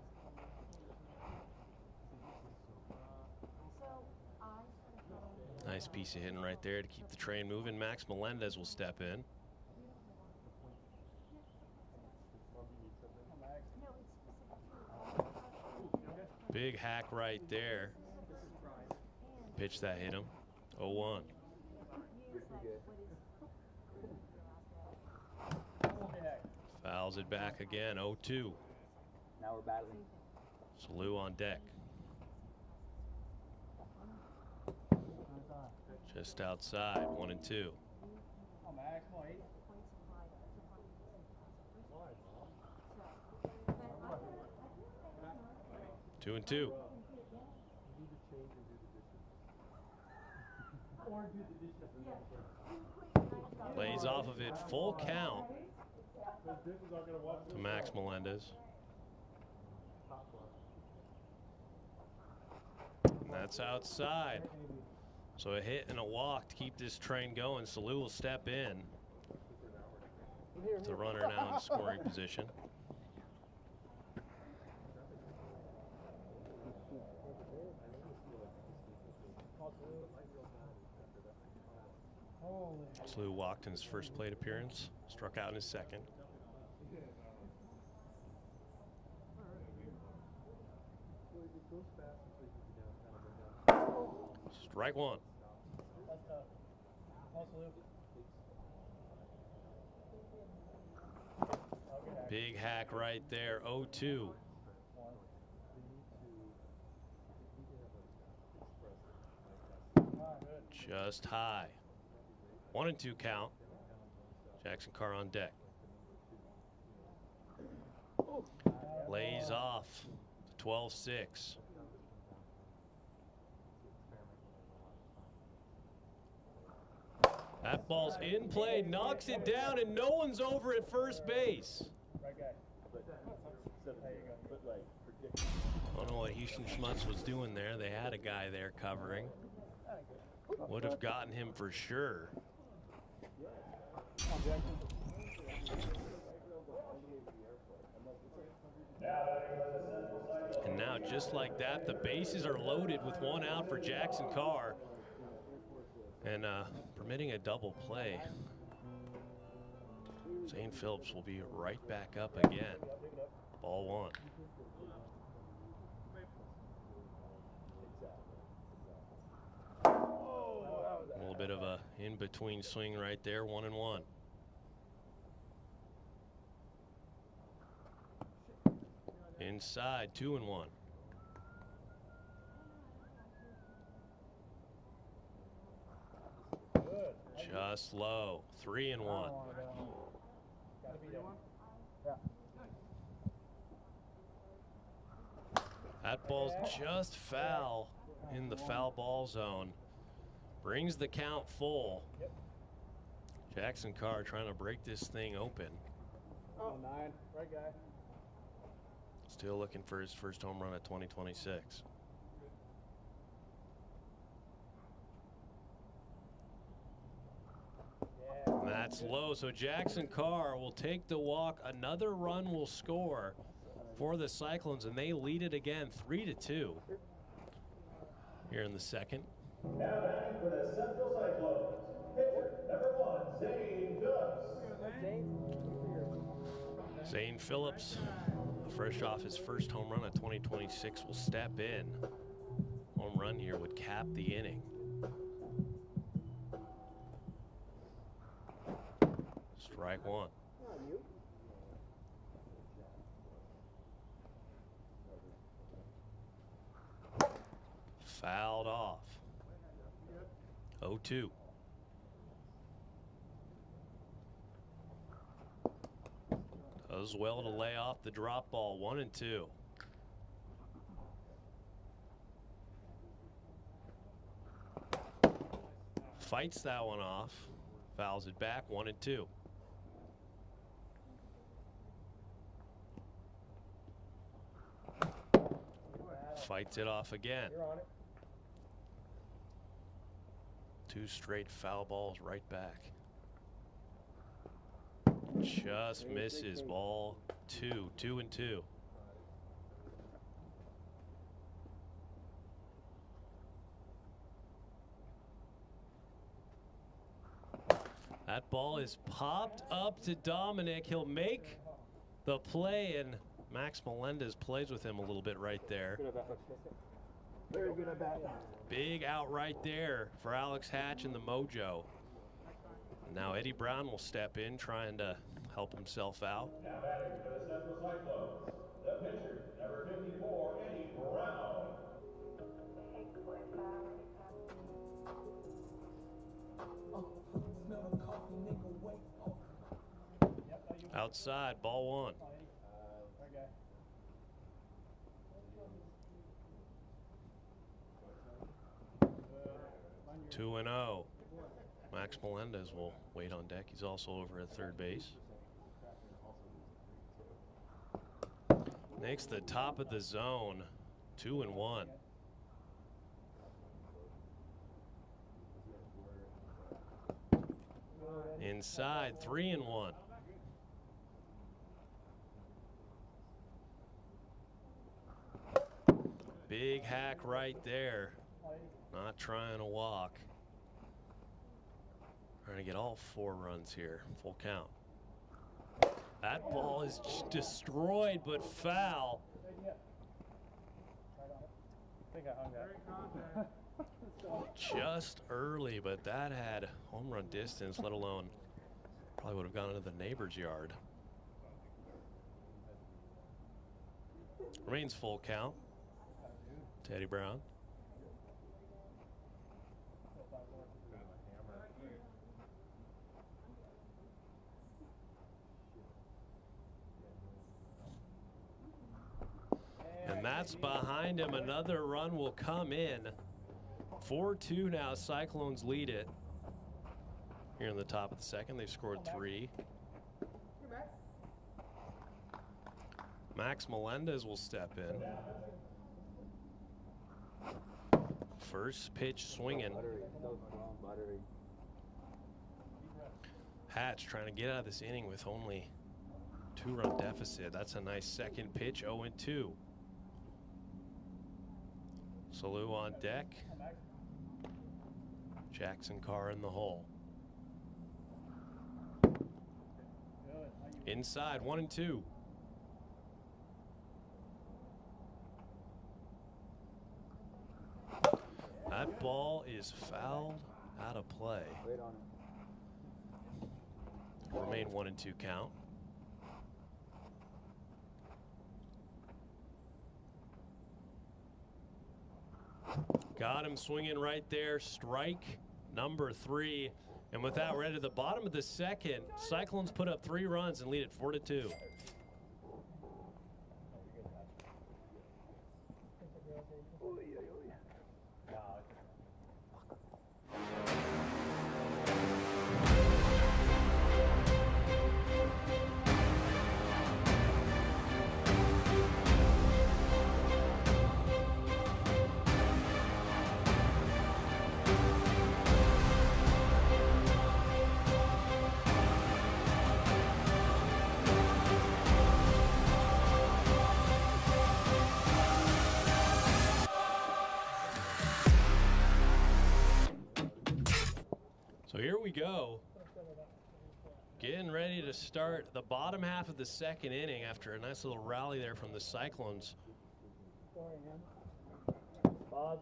Speaker 3: Nice piece of hitting right there to keep the train moving. Max Melendez will step in. Big hack right there. Pitch that hit him. 0-1. Fouls it back again. 0-2.
Speaker 10: Now we're battling.
Speaker 3: Salou on deck. Just outside. 1-2. 2-2. Lays off of it. Full count to Max Melendez. And that's outside. So a hit and a walk to keep this train going. Salou will step in. The runner now in scoring position. Salou walked in his first plate appearance, struck out in his second. Strike one. Big hack right there, 0-2. Just high. 1-2 count. Jackson Carr on deck. Lays off. 12-6. That ball's in play, knocks it down, and no one's over at first base. I don't know what Houston Schmutz was doing there. They had a guy there covering. Would have gotten him for sure. And now, just like that, the bases are loaded with one out for Jackson Carr. And permitting a double play. Zane Phillips will be right back up again. Ball one. A little bit of a in-between swing right there, 1-1. Inside, 2-1. Just low, 3-1. That ball's just foul in the foul ball zone. Brings the count full. Jackson Carr trying to break this thing open.
Speaker 2: Oh, 9, right guy.
Speaker 3: Still looking for his first home run of 2026. And that's low, so Jackson Carr will take the walk. Another run will score for the Cyclones, and they lead it again, 3-2 here in the second.
Speaker 9: Now batting for the Central Cyclones, pitcher number 1, Zane Phillips.
Speaker 3: Zane Phillips, fresh off his first home run of 2026, will step in. Home run here would cap the inning. Strike one. Fouled off. 0-2. Does well to lay off the drop ball. 1-2. Fights that one off. Fouls it back. 1-2. Fights it off again. Two straight foul balls right back. Just misses. Ball 2. 2-2. That ball is popped up to Dominic. He'll make the play, and Max Melendez plays with him a little bit right there.
Speaker 2: Very good at bat.
Speaker 3: Big out right there for Alex Hatch and the Mojo. Now Eddie Brown will step in, trying to help himself out.
Speaker 9: Now batting for the Central Cyclones, the pitcher, number 54, Eddie Brown.
Speaker 3: Outside, ball one. 2-0. Max Melendez will wait on deck. He's also over at third base. Makes the top of the zone 2-1. Inside 3-1. Big hack right there. Not trying to walk. Trying to get all 4 runs here. Full count. That ball is destroyed, but foul.
Speaker 2: I think I hung that.
Speaker 3: Just early, but that had home run distance, let alone probably would have gone into the neighbor's yard. Remains full count. Teddy Brown. And that's behind him. Another run will come in. 4-2 now. Cyclones lead it. Here in the top of the second, they've scored 3. Max Melendez will step in. First pitch swinging. Hatch trying to get out of this inning with only 2-run deficit. That's a nice second pitch, 0-2. Salou on deck. Jackson Carr in the hole. Inside, 1-2. That ball is fouled out of play. Remain 1-2 count. Got him swinging right there. Strike number 3. And with that, we're at the bottom of the second. Cyclones put up 3 runs and lead it 4-2. So here we go. Getting ready to start the bottom half of the second inning after a nice little rally there from the Cyclones.
Speaker 2: Bob,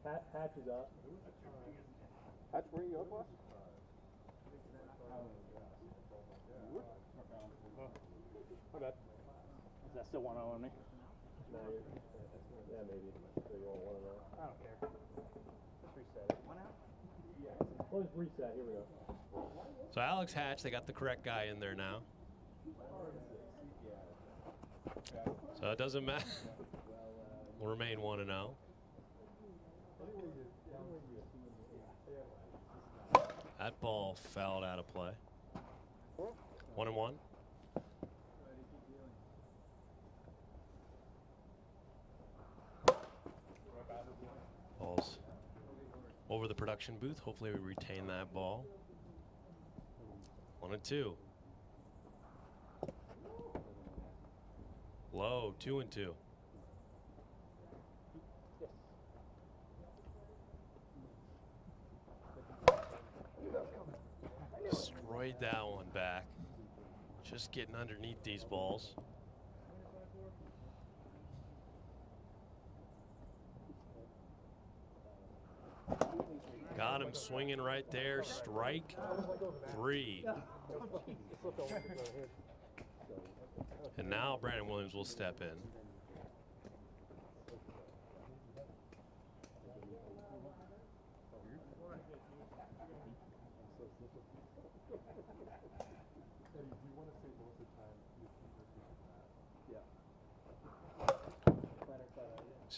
Speaker 2: Hatch is up.
Speaker 7: Hatch, where you up, boss?
Speaker 2: My bad. Is that still 1-0 on me?
Speaker 7: No, yeah, maybe. So you want 1-0?
Speaker 2: I don't care. Let's reset it. 1 out? We'll just reset. Here we go.
Speaker 3: So Alex Hatch, they got the correct guy in there now. So it doesn't matter. We'll remain 1-0. That ball fouled out of play. 1-1. Balls over the production booth. Hopefully we retain that ball. 1-2. Low, 2-2. Destroyed that one back. Just getting underneath these balls. him swinging right there. Strike 3. And now Brandon Williams will step in.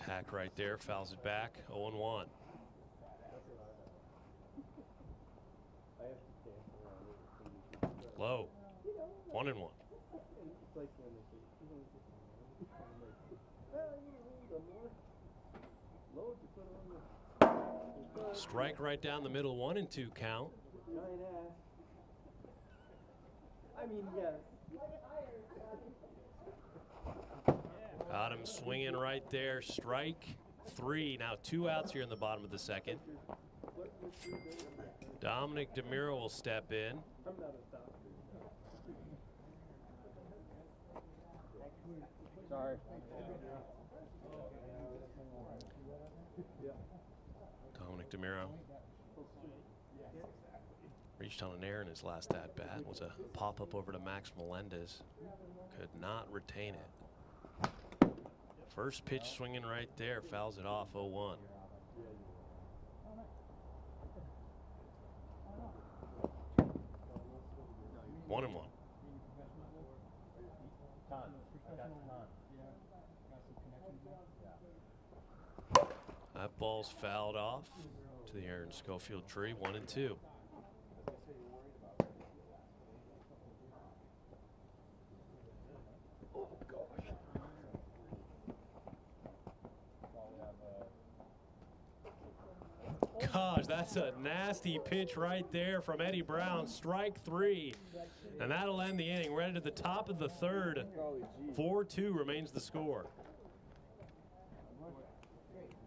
Speaker 3: Hack right there, fouls it back, 0-1. Low, 1-1. Strike right down the middle, 1-2 count.
Speaker 7: I mean, yes.
Speaker 3: Got him swinging right there. Strike 3. Now 2 outs here in the bottom of the second. Dominic DeMiro will step in.
Speaker 2: Sorry.
Speaker 3: Dominic DeMiro reached on an error in his last at bat. Was a pop up over to Max Melendez. Could not retain it. First pitch swinging right there, fouls it off, 0-1. One and one. That ball's fouled off to the Aaron Schofield tree, 1-2. Gosh, that's a nasty pitch right there from Eddie Brown. Strike 3. And that'll end the inning. We're headed to the top of the third. 4-2 remains the score.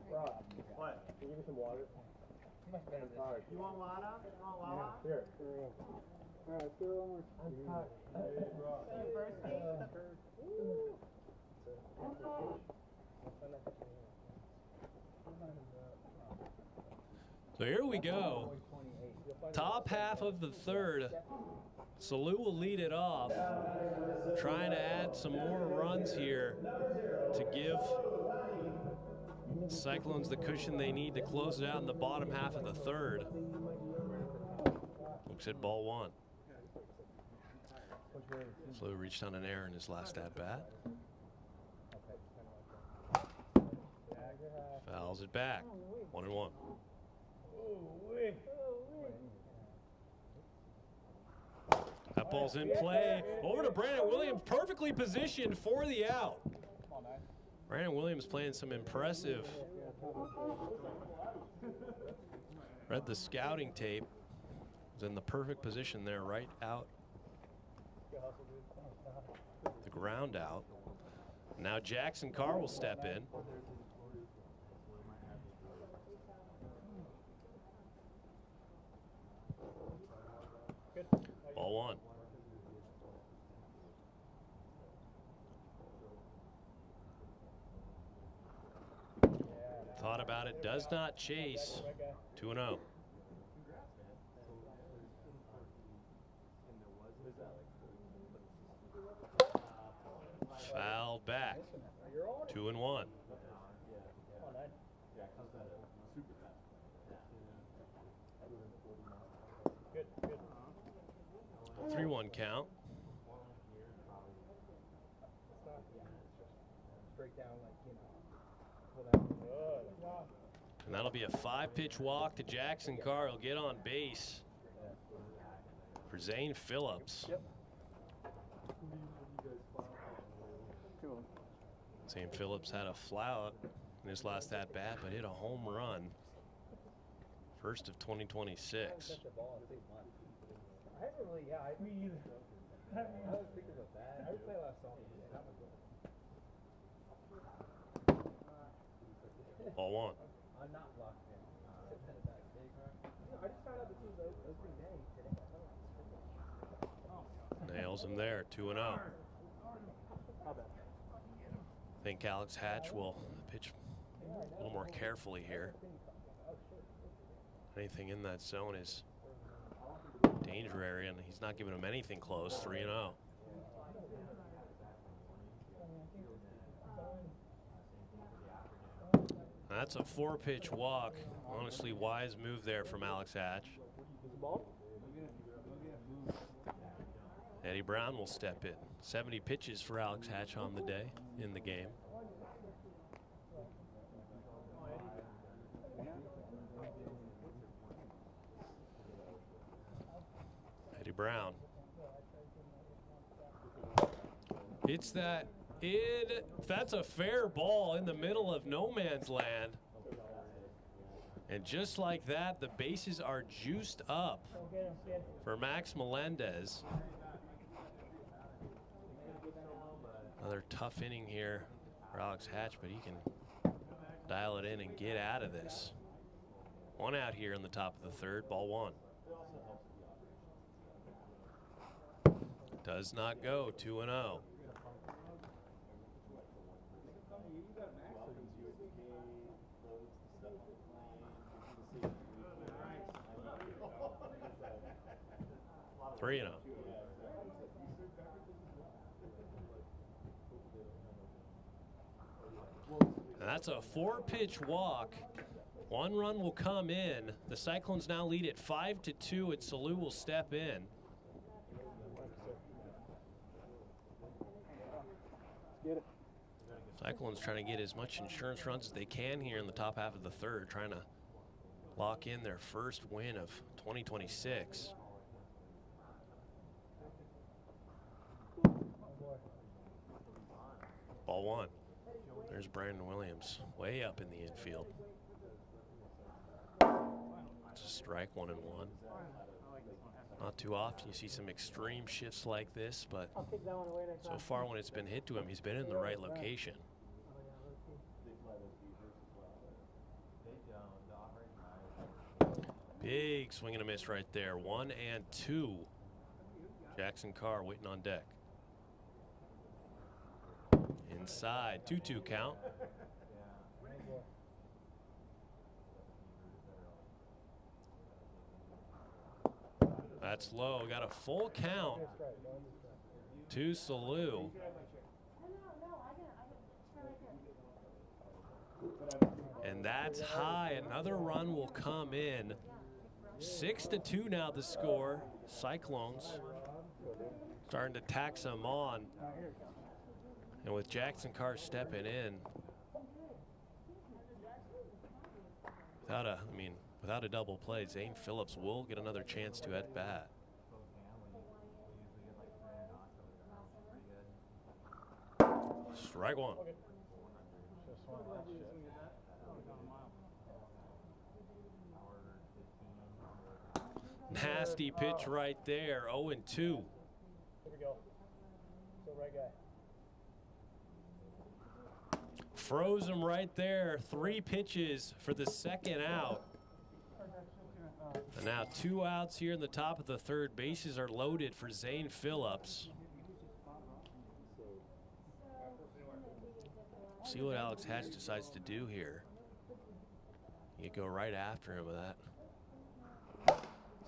Speaker 7: What? Can you give me some water? You want water? Here. All right,
Speaker 3: So here we go. Top half of the third. Salou will lead it off, trying to add some more runs here to give Cyclones the cushion they need to close it out in the bottom half of the third. Looks at ball 1. Salou reached on an error in his last at bat. Fouls it back. 1-1. That ball's in play. Over to Brandon Williams, perfectly positioned for the out. Brandon Williams playing some impressive. Read the scouting tape. Was in the perfect position there, right out. The ground out. Now Jackson Carr will step in. Ball 1. Thought about it, does not chase. 2-0. Fouled back. 2-1. 3-1 count. And that'll be a 5-pitch walk to Jackson Carr. He'll get on base for Zane Phillips. Zane Phillips had a fly-out in his last at-bat, but hit a home run. First of 2026.
Speaker 7: I haven't really, me either. I was thinking about that. I would play last song.
Speaker 3: Ball 1.
Speaker 7: I'm not locked in. I just found out this was opening day today.
Speaker 3: Nails him there, 2-0. I think Alex Hatch will pitch a little more carefully here. Anything in that zone is danger area, and he's not giving him anything close. 3-0. That's a 4-pitch walk. Honestly, wise move there from Alex Hatch. Eddie Brown will step in. 70 pitches for Alex Hatch on the day in the game. Eddie Brown hits that in. That's a fair ball in the middle of no man's land. And just like that, the bases are juiced up for Max Melendez. Another tough inning here for Alex Hatch, but he can dial it in and get out of this. One out here in the top of the third, ball one. Does not go. 2-0. And that's a 4-pitch walk. 1 run will come in. The Cyclones now lead it 5-2, and Salou will step in. Cyclones trying to get as much insurance runs as they can here in the top half of the third, trying to lock in their first win of 2026. Ball one. There's Brandon Williams way up in the infield. It's a strike, 1-1. Not too often you see some extreme shifts like this, but so far when it's been hit to him, he's been in the right location. Big swing and a miss right there. 1-2. Jackson Carr waiting on deck. Inside, 2-2 count. That's low, got a full count to Salou. And that's high, another run will come in. 6-2 now the score. Cyclones starting to tax them on. And with Jackson Carr stepping in, without a double play, Zane Phillips will get another chance to at bat. Strike one. Nasty pitch right there. 0-2. Here we go. So right guy. Froze him right there. 3 pitches for the second out. And now 2 outs here in the top of the third. Bases are loaded for Zane Phillips. See what Alex Hatch decides to do here. You go right after him with that.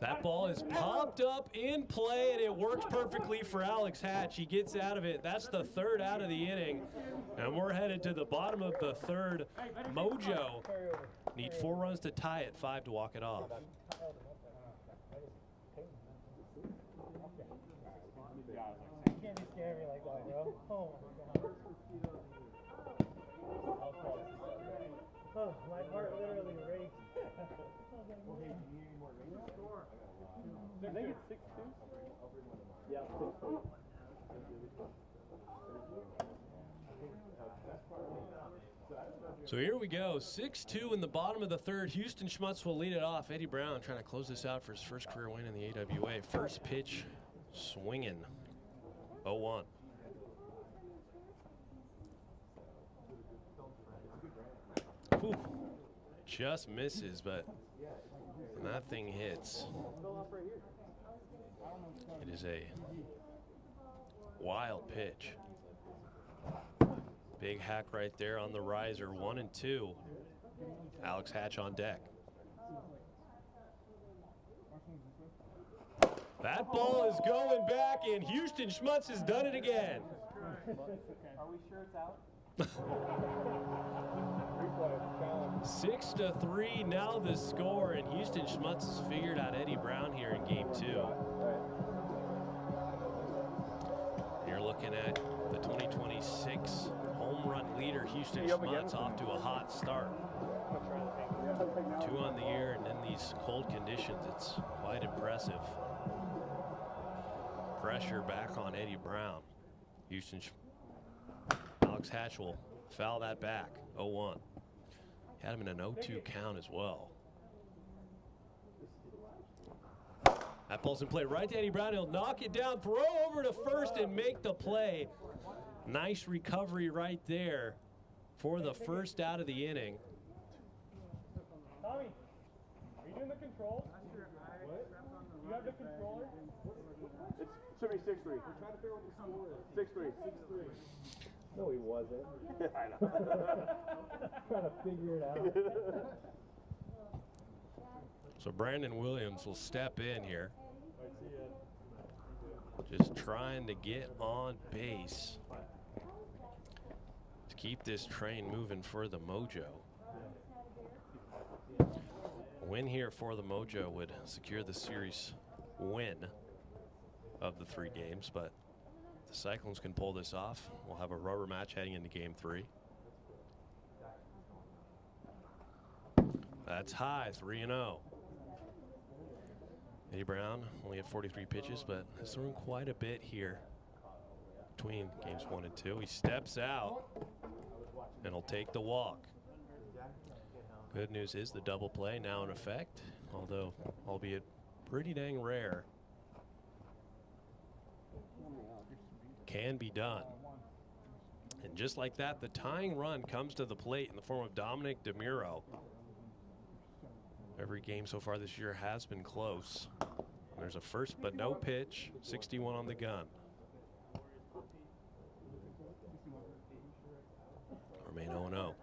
Speaker 3: That ball is popped up in play, and it works perfectly for Alex Hatch. He gets out of it. That's the 3rd out of the inning. And we're headed to the bottom of the 3rd. Mojo need 4 runs to tie it, 5 to walk it off.
Speaker 13: You can't be scaring me like that, bro. Oh my God. Oh, my heart literally raced.
Speaker 2: I think it's 6-2.
Speaker 13: Yeah, 6-2.
Speaker 3: So here we go, 6-2 in the bottom of the 3rd. Houston Schmutz will lead it off. Eddie Brown trying to close this out for his first career win in the AWA. First pitch swinging. 0-1. Whew. Just misses, but when that thing hits, it is a wild pitch. Big hack right there on the riser. 1-2. Alex Hatch on deck. That ball is going back, and Houston Schmutz has done it again.
Speaker 10: Are we sure it's out?
Speaker 3: 6-3 now the score, and Houston Schmutz has figured out Eddie Brown here in game 2. You're looking at the 2026 home run leader, Houston Schmutz, off to a hot start. 2 on the year, and in these cold conditions, it's quite impressive. Pressure back on Eddie Brown. Alex Hatch will foul that back. 0-1. Had him in an 0-2 count as well. That ball's in play right to Eddie Brown. He'll knock it down, throw over to first, and make the play. Nice recovery right there for the first out of the inning.
Speaker 13: Tommy, are you doing the controls? What? You have the controller?
Speaker 7: It should be 6-3. We're trying to figure out what the score is. 6-3. 6-3. No, he wasn't. I know. Trying to figure it out.
Speaker 3: So Brandon Williams will step in here. Just trying to get on base to keep this train moving for the Mojo. A win here for the Mojo would secure the series win of the 3 games, but if the Cyclones can pull this off, we'll have a rubber match heading into game 3. That's high, 3-0. Eddie Brown only had 43 pitches, but has thrown quite a bit here between games 1 and 2. He steps out and will take the walk. Good news is the double play now in effect, although albeit pretty dang rare. Can be done. And just like that, the tying run comes to the plate in the form of Dominic DeMuro. Every game so far this year has been close. There's a first but no pitch, 61 on the gun. Remain 0-0.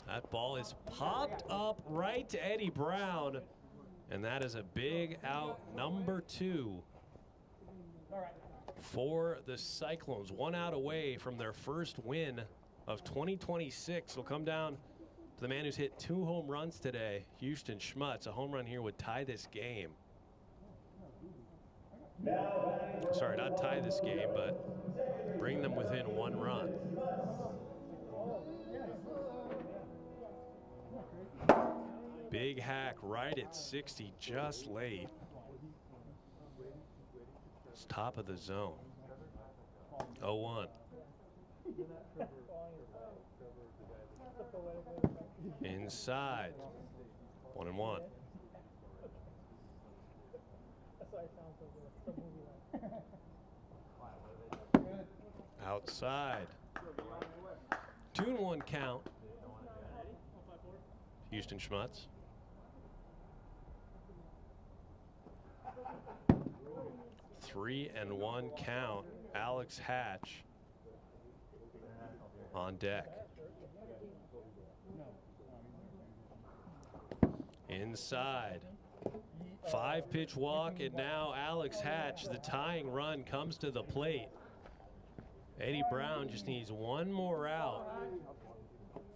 Speaker 3: That ball is popped up right to Eddie Brown, and that is a big out, number 2 for the Cyclones. 1 out away from their first win of 2026. Will come down to the man who's hit 2 home runs today, Houston Schmutz. A home run here would tie this game. Sorry, not tie this game, but bring them within 1 run. Big hack right at 60, just late. It's top of the zone. 0-1. Inside. 1-1. Outside. 2-1 count. Houston Schmutz. Three and 1 count. Alex Hatch on deck. Inside. 5-pitch walk, and now Alex Hatch, the tying run, comes to the plate. Eddie Brown just needs 1 more out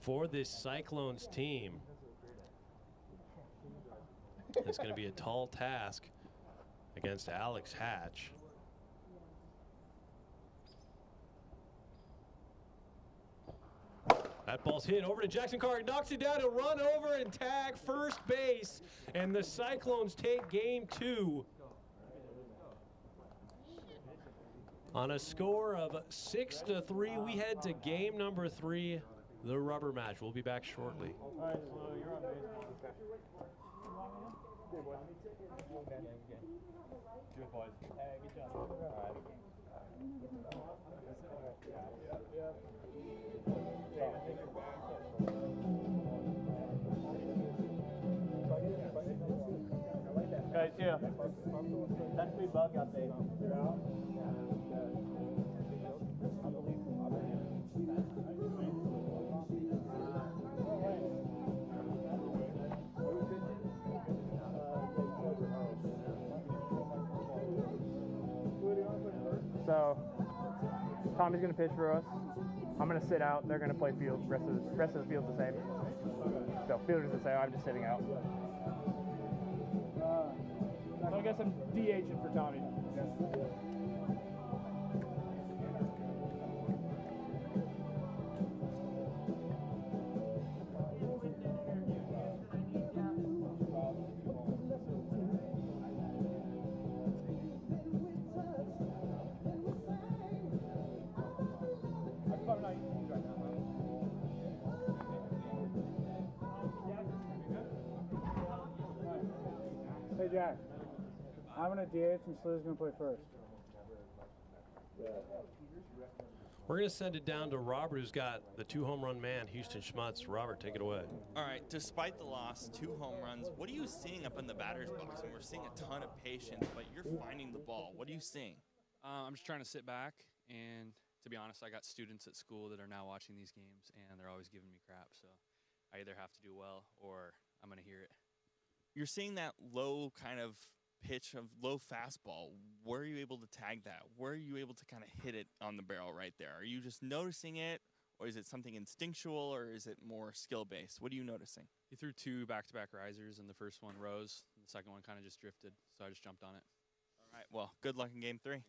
Speaker 3: for this Cyclones team. It's going to be a tall task against Alex Hatch. That ball's hit over to Jackson Carr. He knocks it down to run over and tag first base. And the Cyclones take game 2 on a score of 6-3. We head to game number 3, the rubber match. We'll be back shortly.
Speaker 13: All right, so you're on base.
Speaker 2: Good boys.
Speaker 13: Hey, good job. All right.
Speaker 7: Guys, yeah. That's me bug out there. You're out.
Speaker 2: Tommy's going to pitch for us. I'm going to sit out. They're going to play field. Rest of the field's the same. So fielder's the same. I'm just sitting out. So I guess I'm DHing for Tommy.
Speaker 13: Hey Jack, I'm gonna DH and Slew's gonna play first.
Speaker 3: We're going to send it down to Robert, who's got the 2 home run man, Houston Schmutz. Robert, take it away.
Speaker 11: All right, despite the loss, 2 home runs, what are you seeing up in the batter's box? And we're seeing a ton of patience, but you're finding the ball. What are you seeing?
Speaker 14: I'm just trying to sit back, and to be honest, I got students at school that are now watching these games, and they're always giving me crap, so I either have to do well or I'm going to hear it.
Speaker 11: You're seeing that low kind of pitch of low fastball. Where are you able to tag that? Where are you able to kind of hit it on the barrel right there? Are you just noticing it, or is it something instinctual, or is it more skill-based? What are you noticing?
Speaker 14: He threw 2 back-to-back risers, and the first one rose, and the second one kind of just drifted, so I just jumped on it.
Speaker 11: All right, well, good luck in game 3.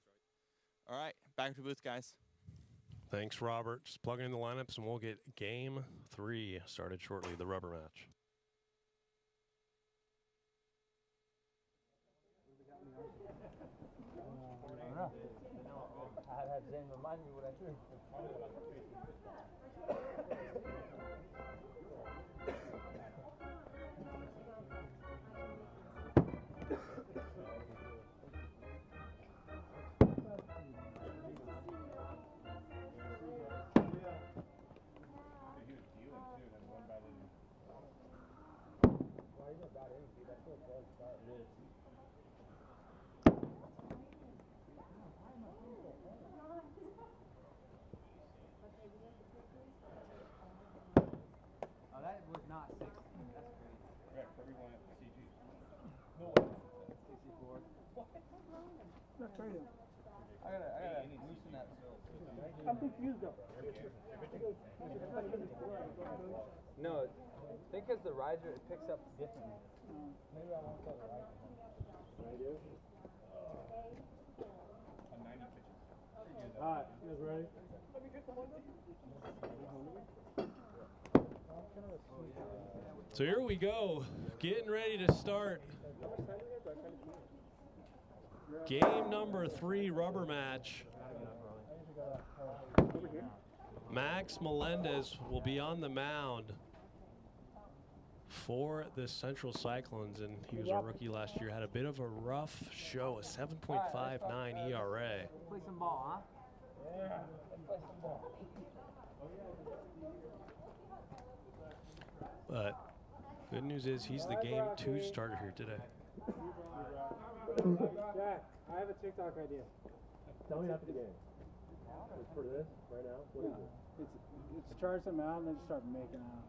Speaker 11: All right, back to the booth, guys.
Speaker 3: Thanks, Robert. Just plugging in the lineups, and we'll get game 3 started shortly, the rubber match.
Speaker 10: I had Zane remind me what I threw. Oh, that was not 16. That's great.
Speaker 6: Yeah, everyone at CG.
Speaker 10: No way. 64.
Speaker 13: Not trading.
Speaker 10: I gotta loosen that.
Speaker 13: I'm confused though.
Speaker 10: No, I think because the riser, it picks up differently. Maybe I won't tell the riser.
Speaker 13: I do.
Speaker 6: On 90 pitches.
Speaker 13: Alright, you guys ready?
Speaker 3: So here we go, getting ready to start game number 3 rubber match. Max Melendez will be on the mound for the Central Cyclones, and he was a rookie last year. Had a bit of a rough show, a 7.59 ERA.
Speaker 10: Play some ball, huh? Yeah, play some ball.
Speaker 3: But good news is he's the game 2 starter here today.
Speaker 13: Jack, I have a TikTok idea.
Speaker 9: Tell me after the game. It's for this right now. What is it?
Speaker 13: It's charge them out and then just start making out.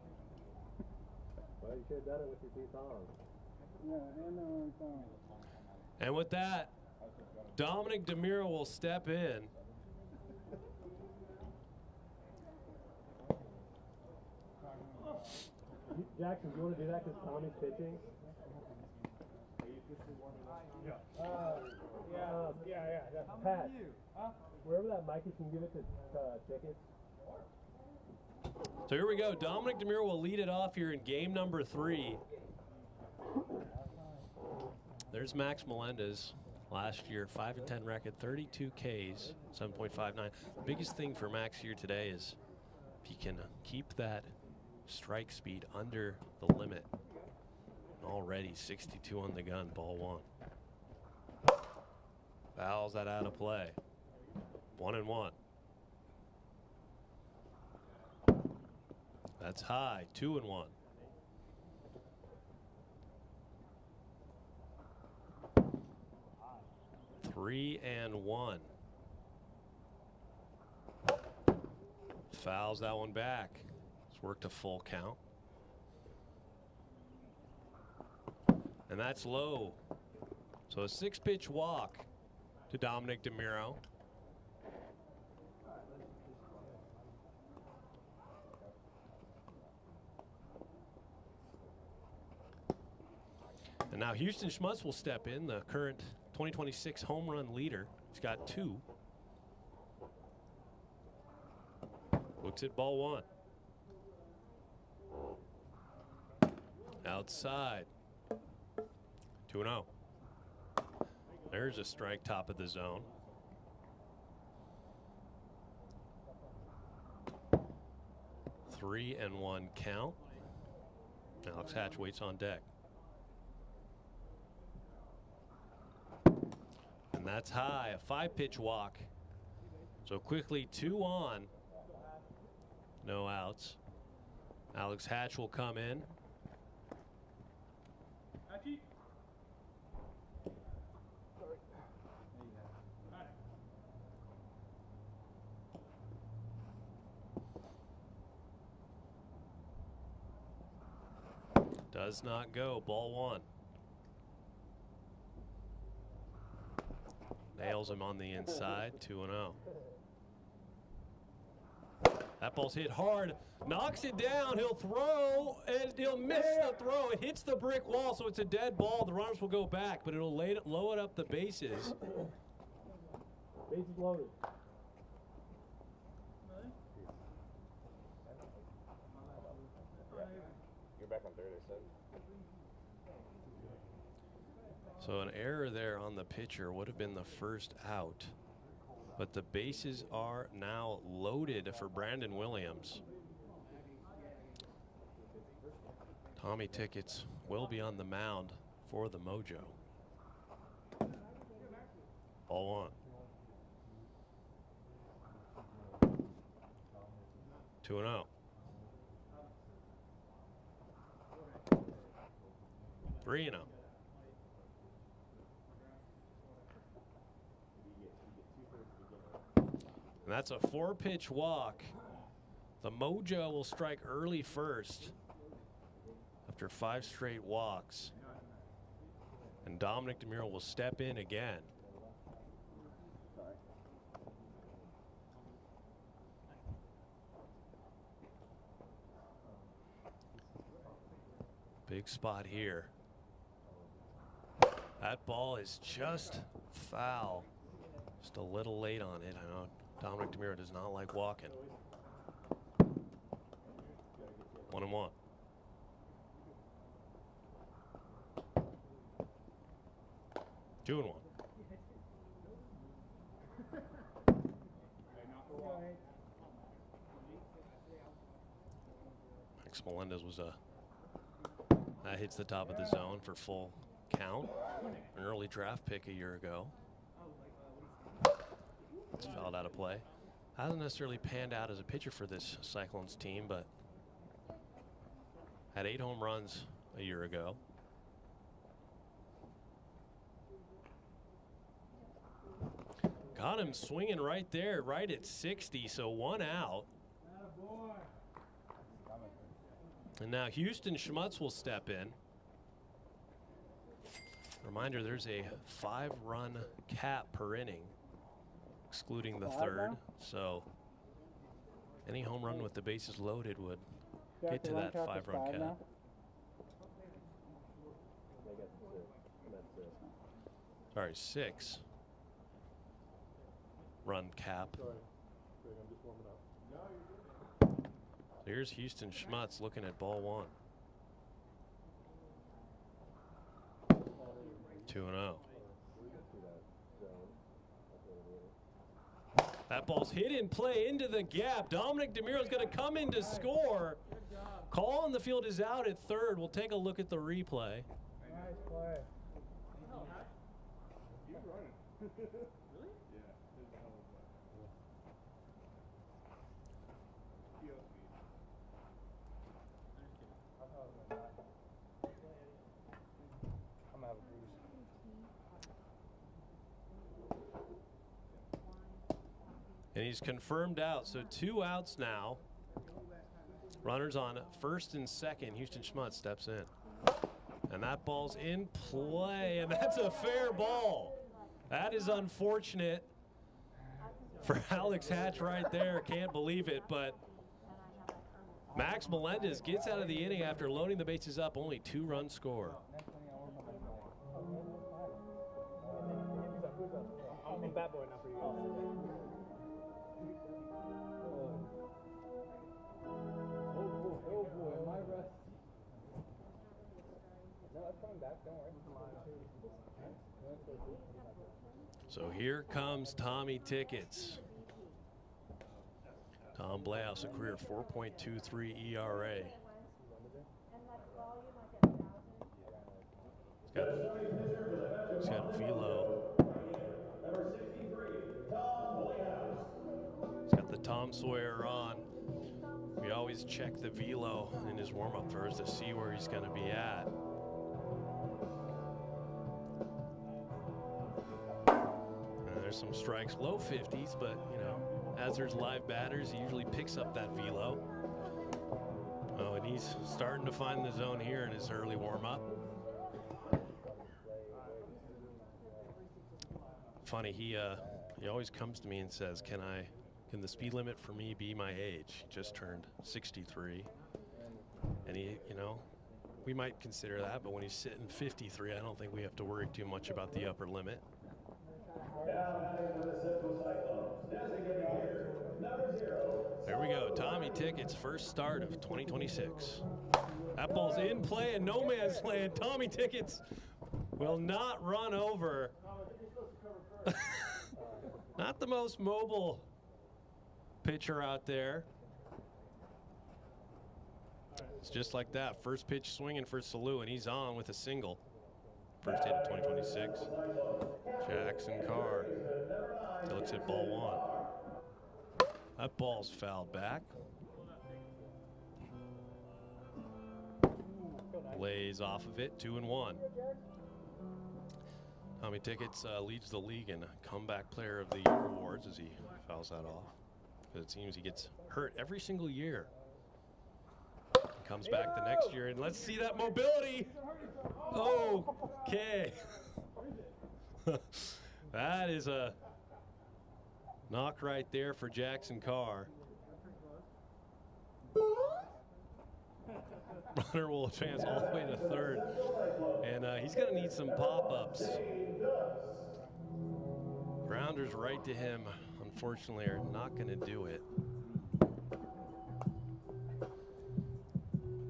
Speaker 9: Well, you should have done it with your 2 thongs.
Speaker 13: Yeah, and the one thong.
Speaker 3: And with that, Dominic DeMiro will step in.
Speaker 9: Jackson, do you want to do that because Tommy's pitching? Yeah. Pat, wherever that mic is, can you give it to Tickets?
Speaker 3: So here we go. Dominic DeMiro will lead it off here in game number 3. There's Max Melendez. Last year, 5-10 record, 32 Ks, 7.59. The biggest thing for Max here today is if he can keep that strike speed under the limit. Already 62 on the gun, ball 1. Fouls that out of play. 1-1. That's high, 2-1. Three and 1. Fouls that one back. It's worked a full count. And that's low. So a 6-pitch walk to Dominic DeMiro. now Houston Schmutz will step in, the current 2026 home run leader. He's got 2. Looks at ball 1. Outside. 2-0. There's a strike top of the zone. Three and 1 count. Alex Hatch waits on deck. And that's high, a 5-pitch walk. So quickly 2 on. No outs. Alex Hatch will come in. Does not go. Ball 1. Nails him on the inside. 2-0. That ball's hit hard. Knocks it down. He'll throw, and he'll miss the throw. It hits the brick wall, so it's a dead ball. The runners will go back, but it'll load up the bases.
Speaker 9: Bases loaded.
Speaker 4: You're back on third, I said.
Speaker 3: So an error there on the pitcher would have been the first out. But the bases are now loaded for Brandon Williams. Tommy Tickets will be on the mound for the Mojo. Ball 1. 2-0. 3-0. And that's a 4-pitch walk. The Mojo will strike early first after 5 straight walks. And Dominic DeMuro will step in again. Big spot here. That ball is just foul. Just a little late on it. I know Dominic DeMuro does not like walking. 1-1. Two and 1. Max Melendez was that hits the top of the zone for full count. An early draft pick a year ago. It's fouled out of play. Hasn't necessarily panned out as a pitcher for this Cyclones team, but had 8 home runs a year ago. Got him swinging right there, right at 60, so 1 out. And now Houston Schmutz will step in. Reminder, there's a 5-run cap per inning, excluding the third. So any home run with the bases loaded would get to that 5-run cap. Sorry, 6-run cap. Here's Houston Schmutz looking at ball 1. 2-0. That ball's hit in play into the gap. Dominic DeMuro is going to come in to score. Call on the field is out at third. We'll take a look at the replay.
Speaker 13: Nice play.
Speaker 3: And he's confirmed out, so 2 outs now. Runners on first and second. Houston Schmutz steps in. And that ball's in play, and that's a fair ball. That is unfortunate for Alex Hatch right there. Can't believe it, but Max Melendez gets out of the inning after loading the bases up. Only 2 runs score.
Speaker 13: I'm bad boy now for you guys. Oh boy, my rest. No, it's coming back, don't worry.
Speaker 3: So here comes Tommy Tickets. Tom Blahouse, a career 4.23 ERA. He's got velo. He's got the Tom Sawyer on. We always check the velo in his warm-up throws to see where he's going to be at. There's some strikes, low 50s, but you know, as there's live batters, he usually picks up that velo. Oh, and he's starting to find the zone here in his early warm-up. Funny, he always comes to me and says, can the speed limit for me be my age? He just turned 63, and he, you know, we might consider that, but when he's sitting 53, I don't think we have to worry too much about the upper limit. There we go, Tommy Tickets, first start of 2026. That ball's in play in no man's land. Tommy Tickets will not run over. Not the most mobile pitcher out there. It's just like that. First pitch swinging for Salou, and he's on with a single. First hit of 2026. Jackson Carr. He looks at ball one. That ball's fouled back. Lays off of it, 2-1. Tommy Tickets leads the league in Comeback Player of the Year awards as he fouls that off. It seems he gets hurt every single year. Comes back the next year, and let's see that mobility. Okay. That is a knock right there for Jackson Carr. Runner will advance all the way to third, and he's going to need some pop-ups. Grounders right to him, unfortunately, are not going to do it.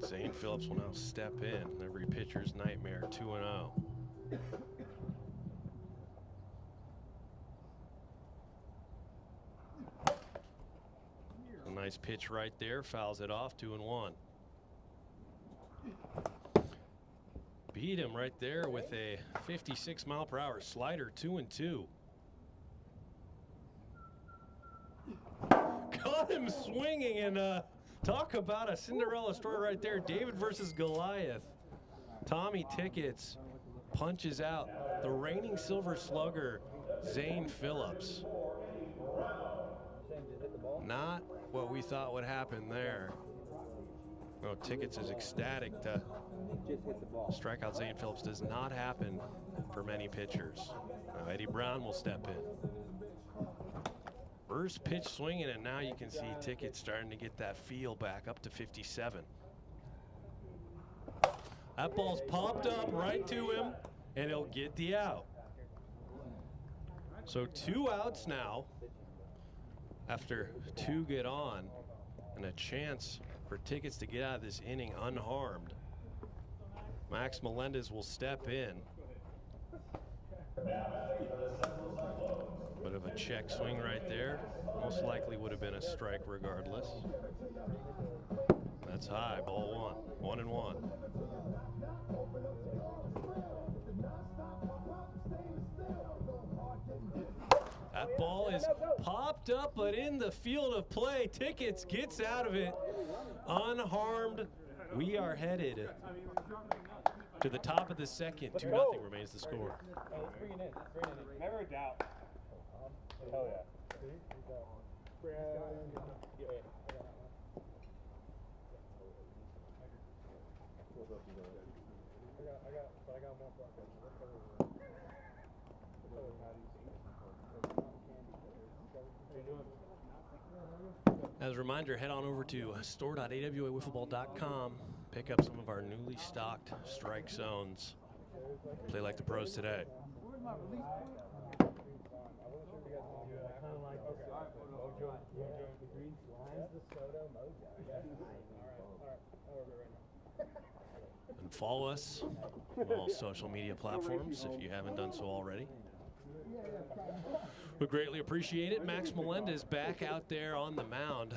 Speaker 3: Zane Phillips will now step in. Every pitcher's nightmare, 2-0. A nice pitch right there, fouls it off, 2-1. Beat him right there with a 56-mile-per-hour slider, 2-2. Caught him swinging, and talk about a Cinderella story right there. David versus Goliath. Tommy Tickets punches out the reigning Silver Slugger, Zane Phillips. Not what we thought would happen there. No, Tickets is ecstatic to strike out Zane Phillips. Does not happen for many pitchers. Now Eddie Brown will step in. First pitch swinging, and now you can see Tickets starting to get that feel back up to 57. That ball's popped up right to him, and he'll get the out. So 2 outs now after 2 get on, and a chance for Tickets to get out of this inning unharmed. Max Melendez will step in. Bit of a check swing right there. Most likely would have been a strike regardless. That's high, ball 1, 1-1. That ball is popped up, but in the field of play. Tickets gets out of it unharmed. We are headed to the top of the second. 2-0 remains the score.
Speaker 13: Let's bring it in. Never a doubt. Hell yeah.
Speaker 3: As a reminder, head on over to store.awawiffleball.com. Pick up some of our newly stocked strike zones. Play like the pros today. And follow us on all social media platforms if you haven't done so already. We greatly appreciate it. Max Melendez back out there on the mound.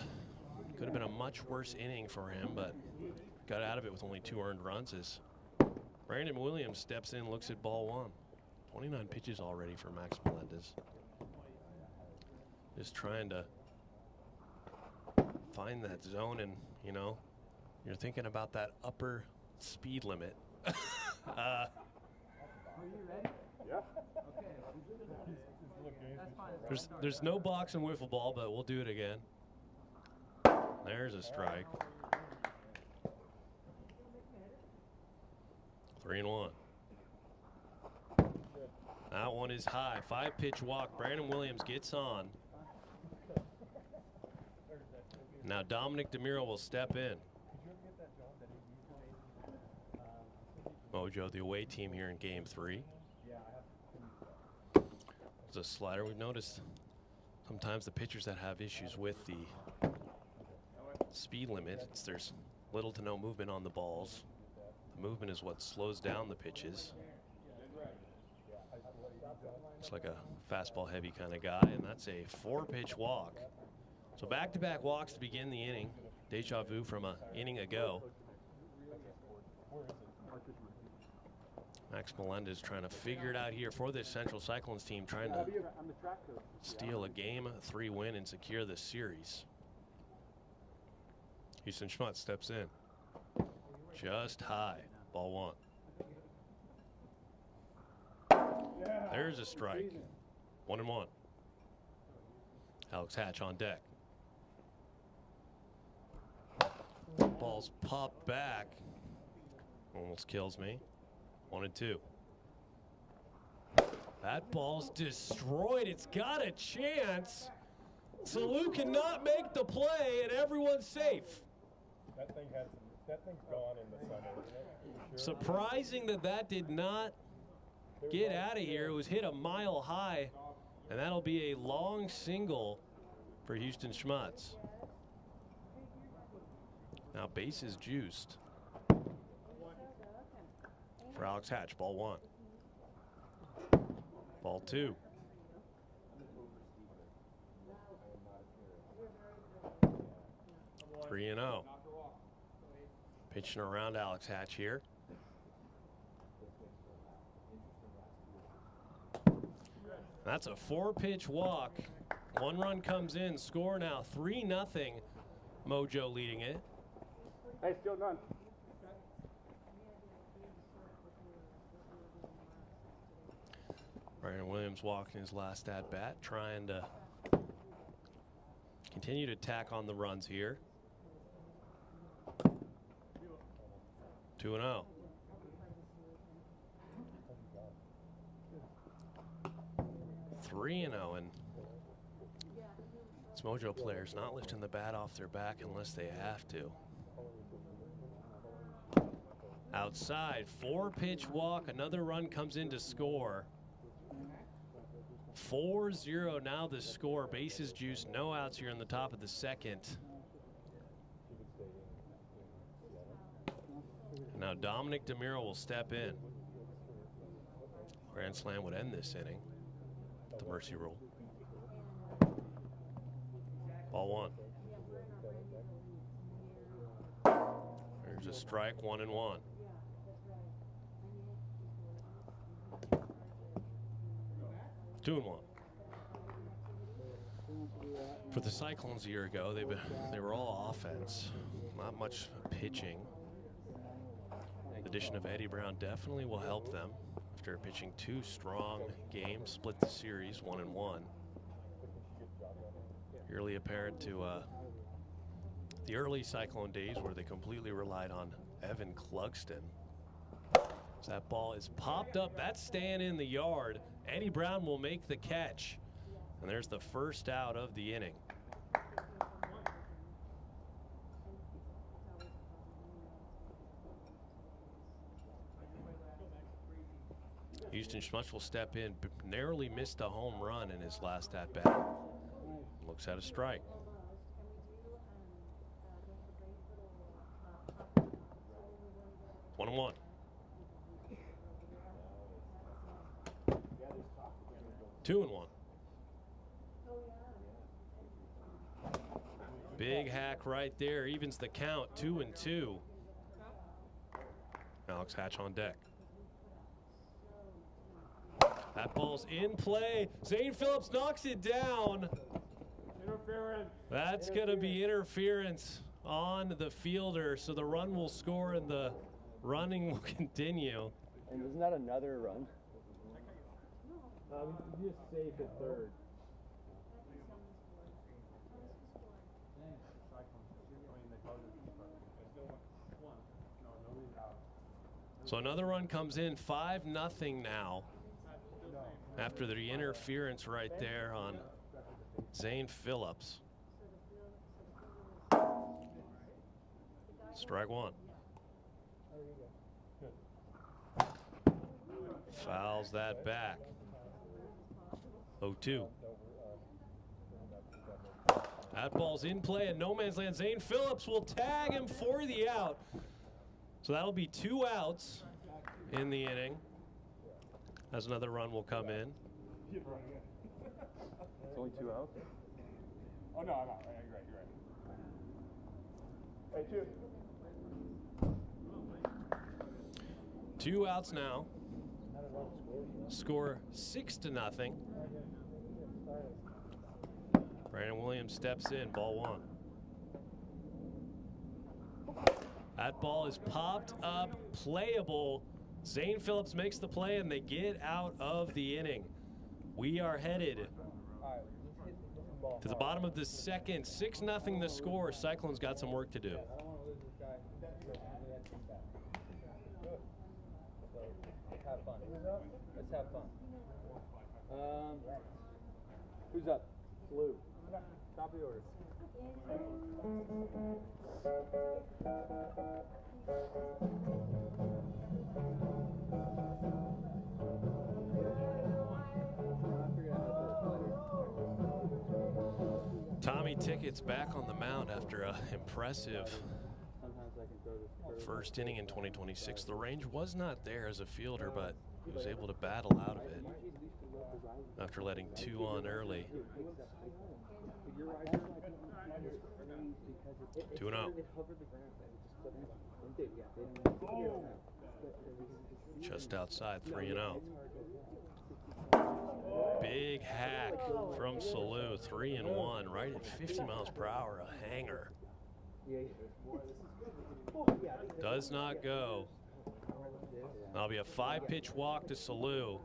Speaker 3: Could have been a much worse inning for him, but got out of it with only 2 earned runs as Brandon Williams steps in, looks at ball 1. 29 pitches already for Max Melendez. Just trying to find that zone, and you know, you're thinking about that upper speed limit. There's no box in wiffle ball, but we'll do it again. There's a strike. 3-1. That one is high. 5-pitch walk. Brandon Williams gets on. Now Dominic DeMiro will step in. Mojo, the away team here in game 3. There's a slider. We've noticed sometimes the pitchers that have issues with the speed limit, there's little to no movement on the balls. The movement is what slows down the pitches. Looks like a fastball heavy kind of guy, and that's a 4-pitch walk. So back-to-back walks to begin the inning. Deja vu from an inning ago. Max Melendez trying to figure it out here for this Central Cyclones team, trying to steal a Game 3 win and secure the series. Houston Schmutz steps in. Just high. Ball 1. There's a strike. 1-1. Alex Hatch on deck. Ball's popped back. Almost kills me. 1-2. That ball's destroyed. It's got a chance. Salou cannot make the play, and everyone's safe.
Speaker 6: That thing's gone in the summer, isn't it? Sure.
Speaker 3: Surprising that did not get out of here. It was hit a mile high, and that'll be a long single for Houston Schmutz. Now bases juiced for Alex Hatch. Ball 1. Ball 2. Three and 0. Pitching around Alex Hatch here. That's a 4-pitch walk. 1 run comes in. Score now 3-0. Mojo leading it.
Speaker 2: Hey, still none.
Speaker 3: Brandon Williams walking his last at bat, trying to continue to tack on the runs here. 2-0. And it's Mojo players not lifting the bat off their back unless they have to. Outside, 4-pitch walk. Another run comes in to score. 4-0 now the score. Bases juiced, no outs here in the top of the second. Now Dominic DeMiro will step in. Grand slam would end this inning. The mercy rule. Ball 1. There's a strike. 1-1. Two and 1. For the Cyclones a year ago, they were all offense, not much pitching. The addition of Eddie Brown definitely will help them after pitching 2 strong games, split the series 1-1. Really apparent to the early Cyclone days where they completely relied on Evan Clugston. So that ball is popped up. That's staying in the yard. Eddie Brown will make the catch. And there's the first out of the inning. Houston Schmutz will step in, narrowly missed a home run in his last at-bat. Looks at a strike. One and one. Two and one. Big hack right there, evens the count, 2 and 2. Alex Hatch on deck. That ball's in play. Zane Phillips knocks it down.
Speaker 7: Interference.
Speaker 3: That's going to be interference on the fielder, so the run will score and the running will continue.
Speaker 9: And isn't that another run? You just saved at third.
Speaker 3: So another run comes in, 5-0 now. After the interference right there on Zane Phillips. Strike one. Fouls that back. 0-2. That ball's in play and no man's land. Zane Phillips will tag him for the out. So that'll be 2 outs in the inning. As another run will come in.
Speaker 9: It's only 2 outs?
Speaker 2: Oh, no, I'm not. You're right. Hey, 2.
Speaker 3: 2 outs now. Score 6-0. Brandon Williams steps in, ball 1. That ball is popped up, playable. Zane Phillips makes the play and they get out of the inning. We are headed to the bottom of the second. 6-0 the score. Cyclones got some work to do.
Speaker 10: Let's have fun. Let's have fun.
Speaker 9: Who's up? Blue.
Speaker 10: Top of the order.
Speaker 3: Tommy Tickets back on the mound after an impressive first inning in 2026. The range was not there as a fielder, but he was able to battle out of it after letting 2 on early. 2-0. Just outside, 3-0. Big hack from Salou, 3-1, right at 50 miles per hour, a hanger. Does not go. That'll be a 5-pitch walk to Salou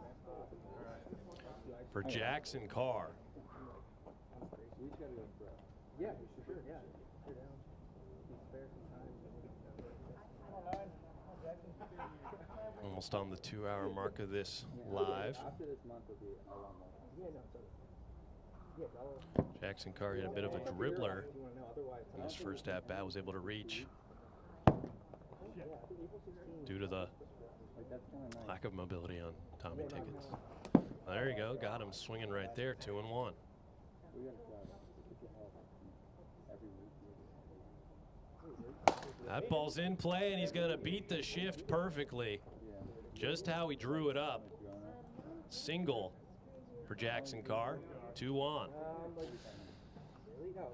Speaker 3: for Jackson Carr. Almost on the 2-hour mark of this live. Jackson Carr hit a bit of a dribbler in his first at-bat, was able to reach due to the lack of mobility on Tommy Tickets. There you go, got him swinging right there, 2-1. That ball's in play and he's gonna beat the shift perfectly. Just how he drew it up. Single for Jackson Carr, 2-on.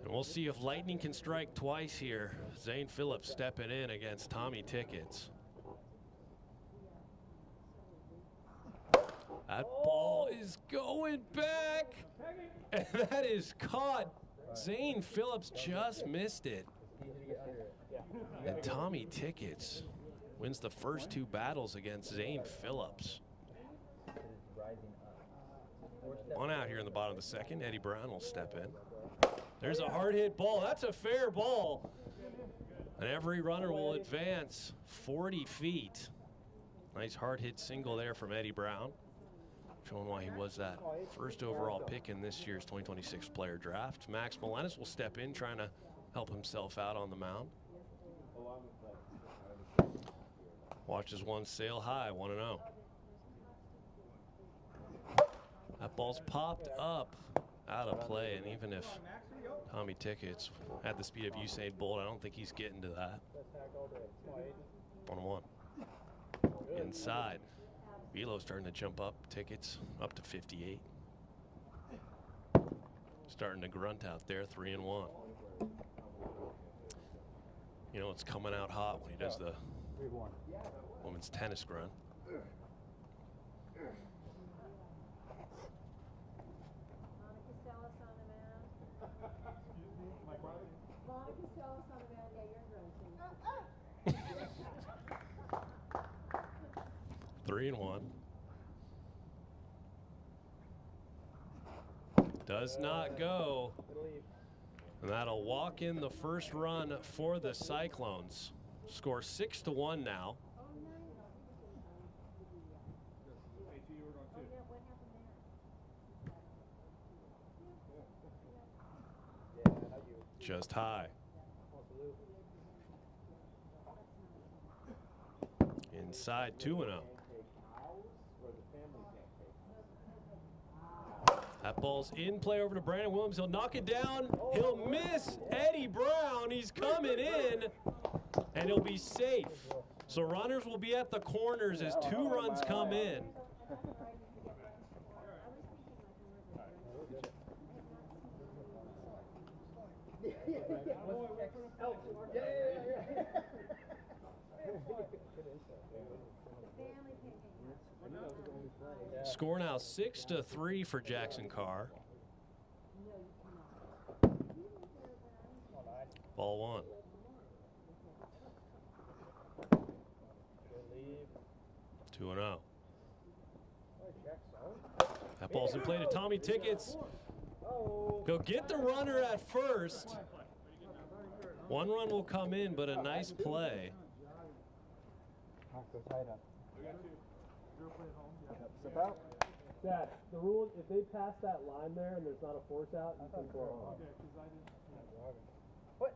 Speaker 3: And we'll see if lightning can strike twice here. Zane Phillips stepping in against Tommy Tickets. That ball is going back, and that is caught. Zane Phillips just missed it. And Tommy Tickets wins the first 2 battles against Zane Phillips. 1 out here in the bottom of the second. Eddie Brown will step in. There's a hard hit ball. That's a fair ball. And every runner will advance 40 feet. Nice hard hit single there from Eddie Brown, showing why he was that first overall pick in this year's 2026 player draft. Max Melenis will step in, trying to help himself out on the mound. Watches one sail high, 1-0. That ball's popped up out of play, and even if Tommy Tickets had the speed of Usain Bolt, I don't think he's getting to that. 1-1. Inside. Velo starting to jump up. Tickets up to 58. Starting to grunt out there, 3-1. You know, it's coming out hot when he does the women's tennis grunt. Three and one. Does not go. And that'll walk in the first run for the Cyclones. Score 6-1 now. Just high. Inside 2-0. That ball's in play over to Brandon Williams. He'll knock it down. He'll miss Eddie Brown. He's coming in, and he'll be safe. So runners will be at the corners as 2 runs come in. Score now 6-3 for Jackson Carr. Ball 1. Two and 0. That ball's in play to Tommy Tickets. He'll get the runner at first. 1 run will come in, but a nice play.
Speaker 7: Dad, the rule, if they pass that line there and there's not a force out, you can go on. What?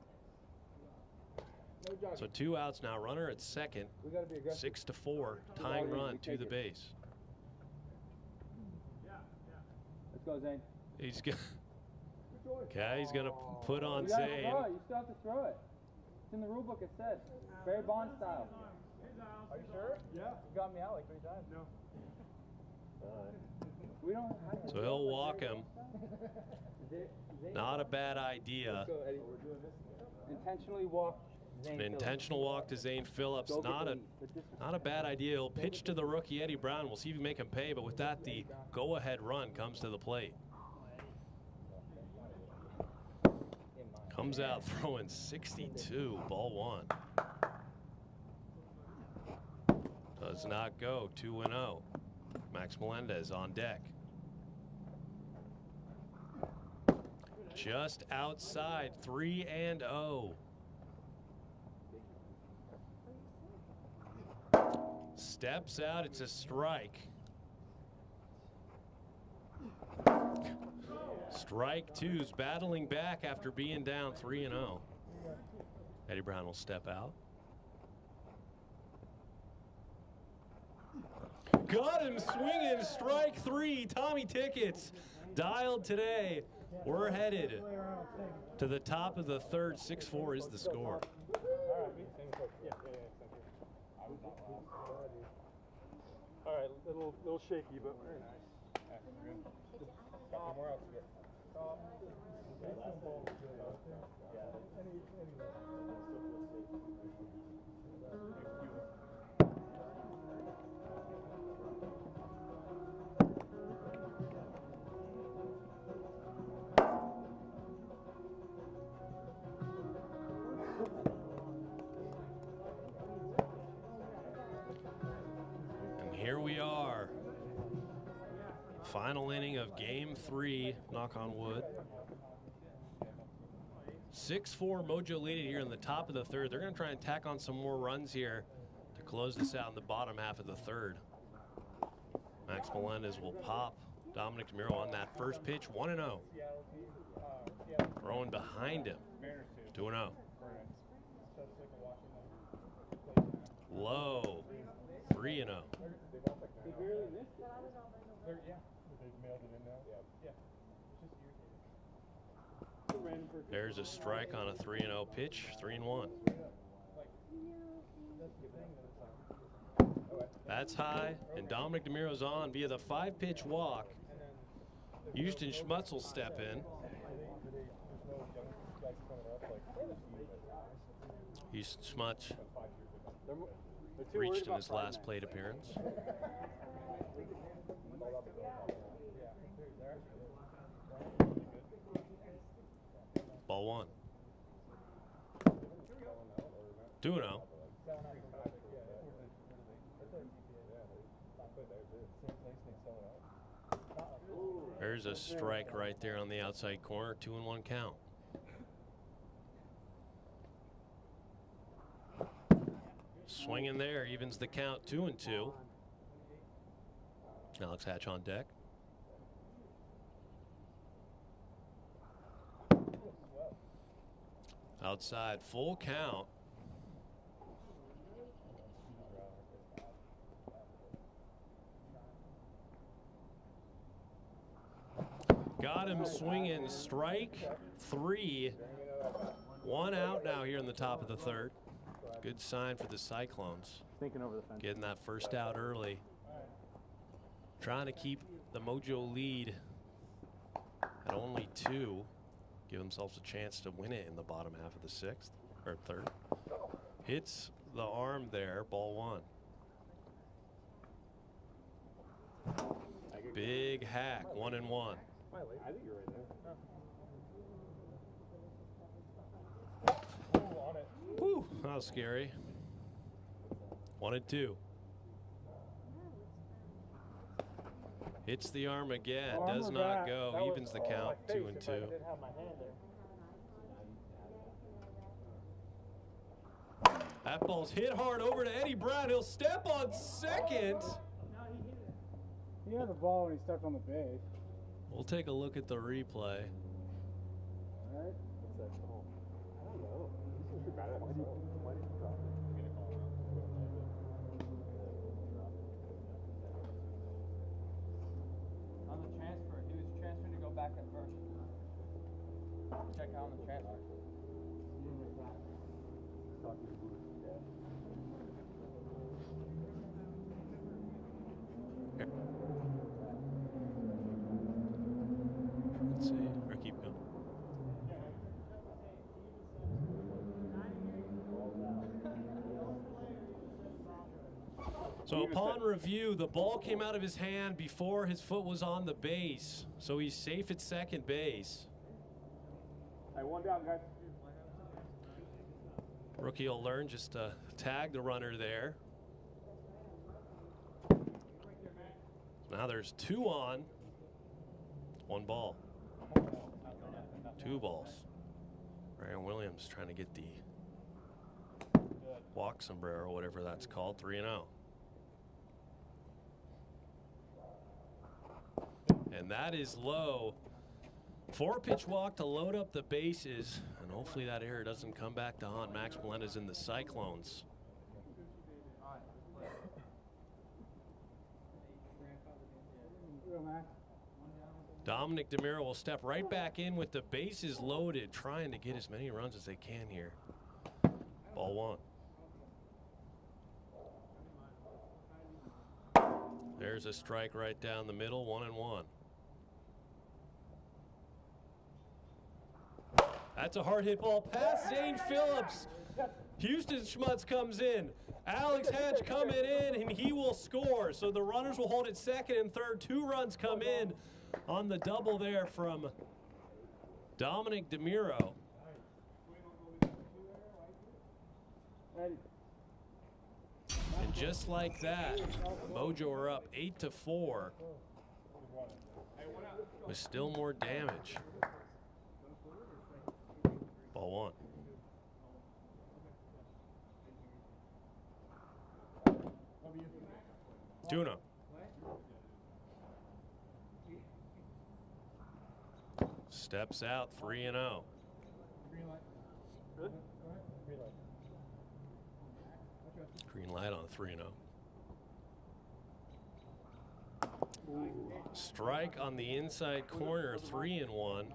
Speaker 3: So 2 outs now. Runner at second. 6-4. Tying run to the base.
Speaker 10: Let's go, Zane.
Speaker 3: He's gonna. Okay, he's gonna put on
Speaker 10: You gotta
Speaker 3: Zane.
Speaker 10: throw it. You still have to throw it. It's in the rule book. It said Barry Bonds style.
Speaker 13: Are you sure?
Speaker 10: Yeah. You got me out like 3 times.
Speaker 13: No.
Speaker 10: We don't.
Speaker 3: So he'll walk him. Not a bad idea.
Speaker 10: Intentionally walk.
Speaker 3: An intentional walk to Zane Phillips. Not a bad idea. He'll pitch to the rookie Eddie Brown. We'll see if he can make him pay. But with that, the go-ahead run comes to the plate. Comes out throwing 62. Ball 1. Does not go. 2-0. Max Melendez on deck. Just outside. 3-0. Steps out. It's a strike. Strike 2's battling back after being down 3-0. Eddie Brown will step out. Got him swinging. Strike 3. Tommy Tickets dialed today. We're headed to the top of the third. 6-4 is the score.
Speaker 7: All right, little shaky, but very nice. Couple more outs to get.
Speaker 3: And here we are. Final inning of game 3, knock on wood. 6-4 Mojo leading here in the top of the third. They're going to try and tack on some more runs here to close this out in the bottom half of the third. Max Melendez will pop Dominic DeMiro on that first pitch. 1-0. Throwing behind him. 2-0. Low. 3-0.
Speaker 7: They've mailed it in now? Yeah.
Speaker 3: There's a strike on a 3-0 pitch, 3-1. That's high, and Dominic DeMiro's on via the 5-pitch walk. Houston Schmutz will step in. Houston Schmutz reached in his last plate appearance. Ball 1. 2-0. There's a strike right there on the outside corner, 2-1 count. Swinging there, evens the count, 2-2. Alex Hatch on deck. Outside, full count. Got him swinging, strike 3. 1 out now here in the top of the 3rd. Good sign for the Cyclones.
Speaker 2: Thinking over the fence.
Speaker 3: Getting that first out early. Trying to keep the Mojo lead at only 2. Give themselves a chance to win it in the bottom half of the 6th or 3rd. Hits the arm there, ball 1. Big hack, 1-1.
Speaker 2: I think you're right there.
Speaker 3: Whew, that was scary. 1-2. Hits the arm again, does not go, evens the count, 2-2. That ball's hit hard over to Eddie Brown. He'll step on second.
Speaker 13: He had the ball when he stepped on the base.
Speaker 3: We'll take a look at the replay.
Speaker 13: Alright.
Speaker 2: I don't know. He's too bad at himself. Why did he drop it?
Speaker 10: On the transfer, he was transferred to go back at first. Check out on the transfer.
Speaker 3: Let's see, or keep going. So upon review, the ball came out of his hand before his foot was on the base. So he's safe at second base.
Speaker 2: Hey, 1 down, guys.
Speaker 3: Rookie will learn just to tag the runner there. Now there's 2 on. 1 ball. 2 balls. Ryan Williams trying to get the walk sombrero, whatever that's called, 3-0. And that is low. 4-pitch walk to load up the bases, and hopefully that error doesn't come back to haunt Max Melendez in the Cyclones. Dominic DeMiro will step right back in with the bases loaded, trying to get as many runs as they can here. Ball 1. There's a strike right down the middle, 1-1. That's a hard hit ball past Zane Phillips. Houston Schmutz comes in. Alex Hatch coming in, and he will score. So the runners will hold at second and third. 2 runs come in on the double there from Dominic DeMiro. And just like that, Mojo are up 8-4 with still more damage. Ball 1. Tuna. Steps out, 3-0. Green light on 3-0. Strike on the inside corner, 3-1.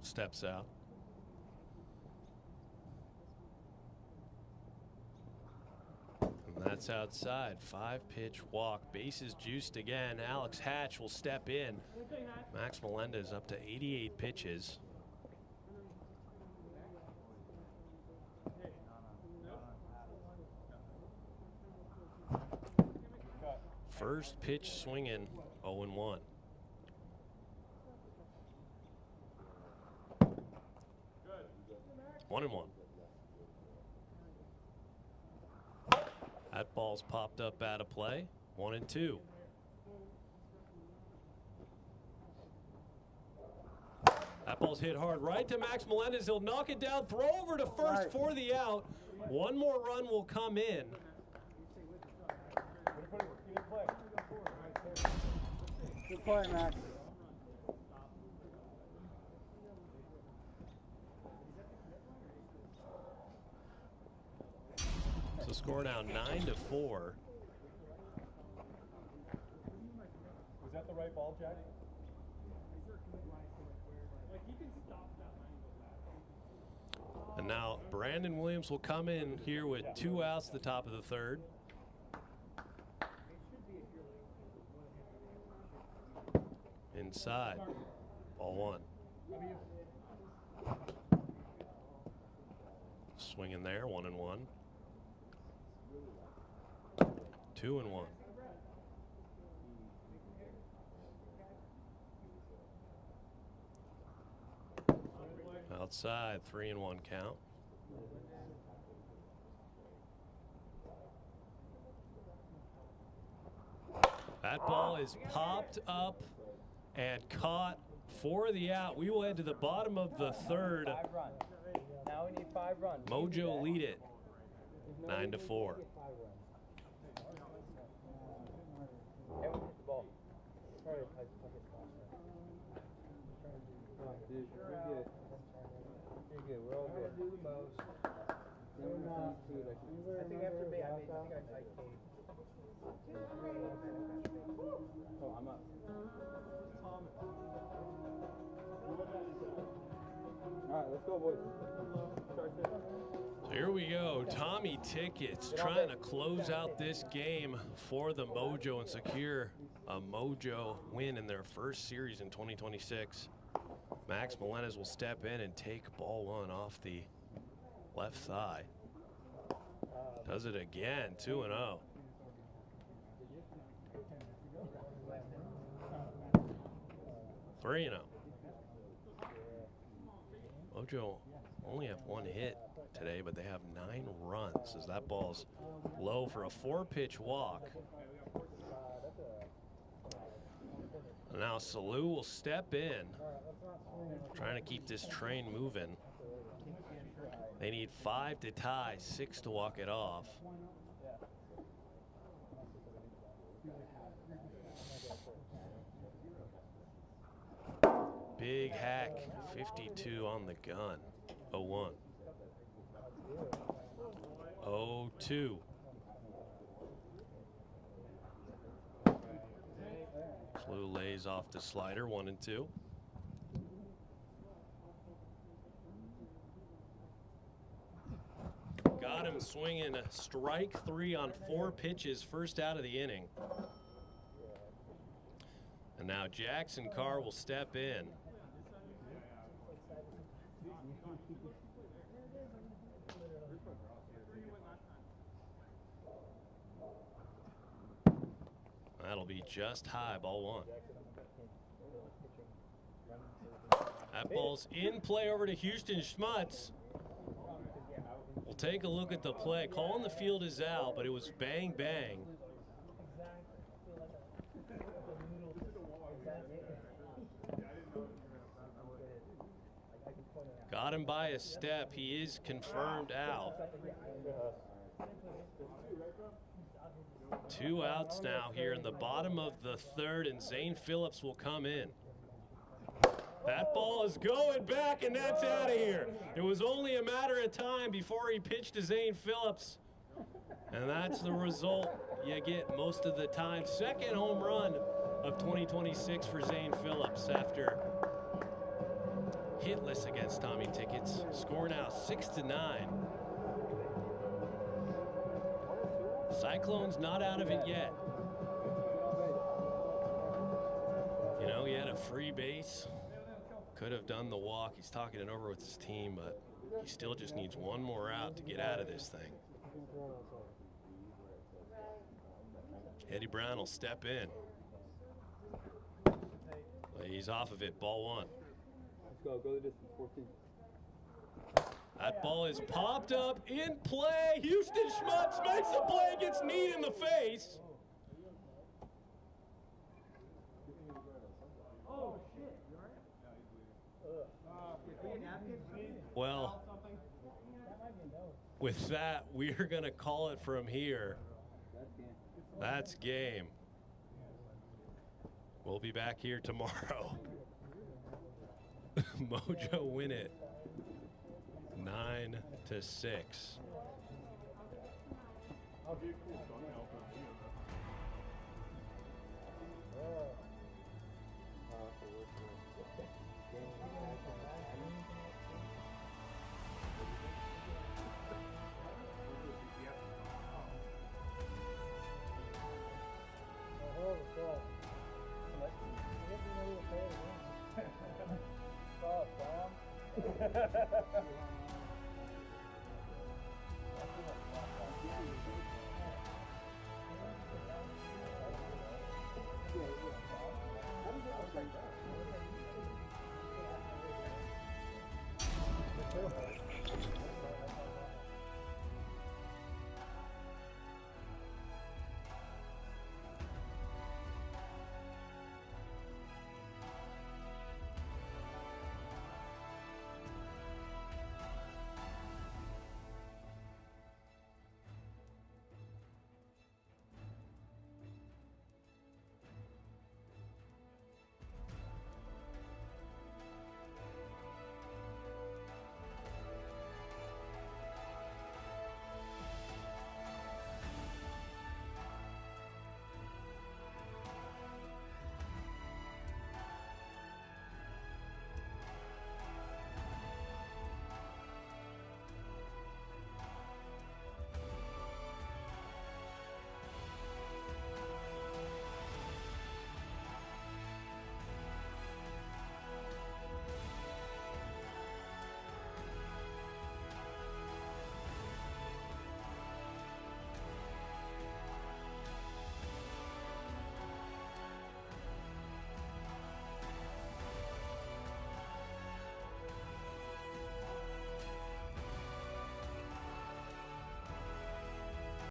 Speaker 3: steps out. And that's outside. 5-pitch walk. Bases juiced again. Alex Hatch will step in. Max Melendez up to 88 pitches. First pitch swinging, 0-1. One and one. That ball's popped up out of play. 1-2. That ball's hit hard right to Max Melendez. He'll knock it down, throw over to first for the out. One more run will come in.
Speaker 13: Good play, Max.
Speaker 3: So score now 9-4.
Speaker 2: Was that the right ball, Jack?
Speaker 3: And now Brandon Williams will come in here with 2 outs at the top of the third. Inside, ball 1. Swing in there, 1-1. 2-1. Outside, 3-1 count. That ball is popped up and caught for the out. We will head to the bottom of the third.
Speaker 10: 5 runs. Now we need 5 runs.
Speaker 3: Mojo lead it, 9-4.
Speaker 10: Everyone hit the ball.
Speaker 9: Dude, you're good. You're good. We're all good. Do the most. I think after me, I think I like Kate. Oh, I'm up. All right, let's go, boys.
Speaker 3: So here we go. Tommy Tickets trying to close out this game for the Mojo and secure a Mojo win in their first series in 2026. Max Melendez will step in and take ball 1 off the left thigh. Does it again, 2-0. Three, Mojo only have 1 hit today, but they have 9 runs as that ball's low for a 4-pitch walk. Now Salou will step in, trying to keep this train moving. They need 5 to tie, 6 to walk it off. Big hack, 52 on the gun, 0-1. 0-2. Slew lays off the slider, 1-2. Got him swinging a strike 3 on 4 pitches, first out of the inning. And now Jackson Carr will step in. That'll be just high, ball 1. That ball's in play over to Houston Schmutz. We'll take a look at the play. Calling the field is out, but it was bang, bang. Got him by a step. He is confirmed out. 2 outs now here in the bottom of the third, and Zane Phillips will come in. That ball is going back, and that's out of here. It was only a matter of time before he pitched to Zane Phillips. And that's the result you get most of the time. Second home run of 2026 for Zane Phillips after hitless against Tommy Tickets. Score now 6-9. Cyclones not out of it yet. You know, he had a free base. Could have done the walk. He's talking it over with his team, but he still just needs one more out to get out of this thing. Eddie Brown will step in. He's off of it. Ball one.
Speaker 9: Let's go. Go the distance. 14.
Speaker 3: That ball is popped up in play. Houston Schmutz makes the play, gets kneed in the face. Well, with that, we are going to call it from here. That's game. We'll be back here tomorrow. Mojo win it 9-6.
Speaker 2: How big is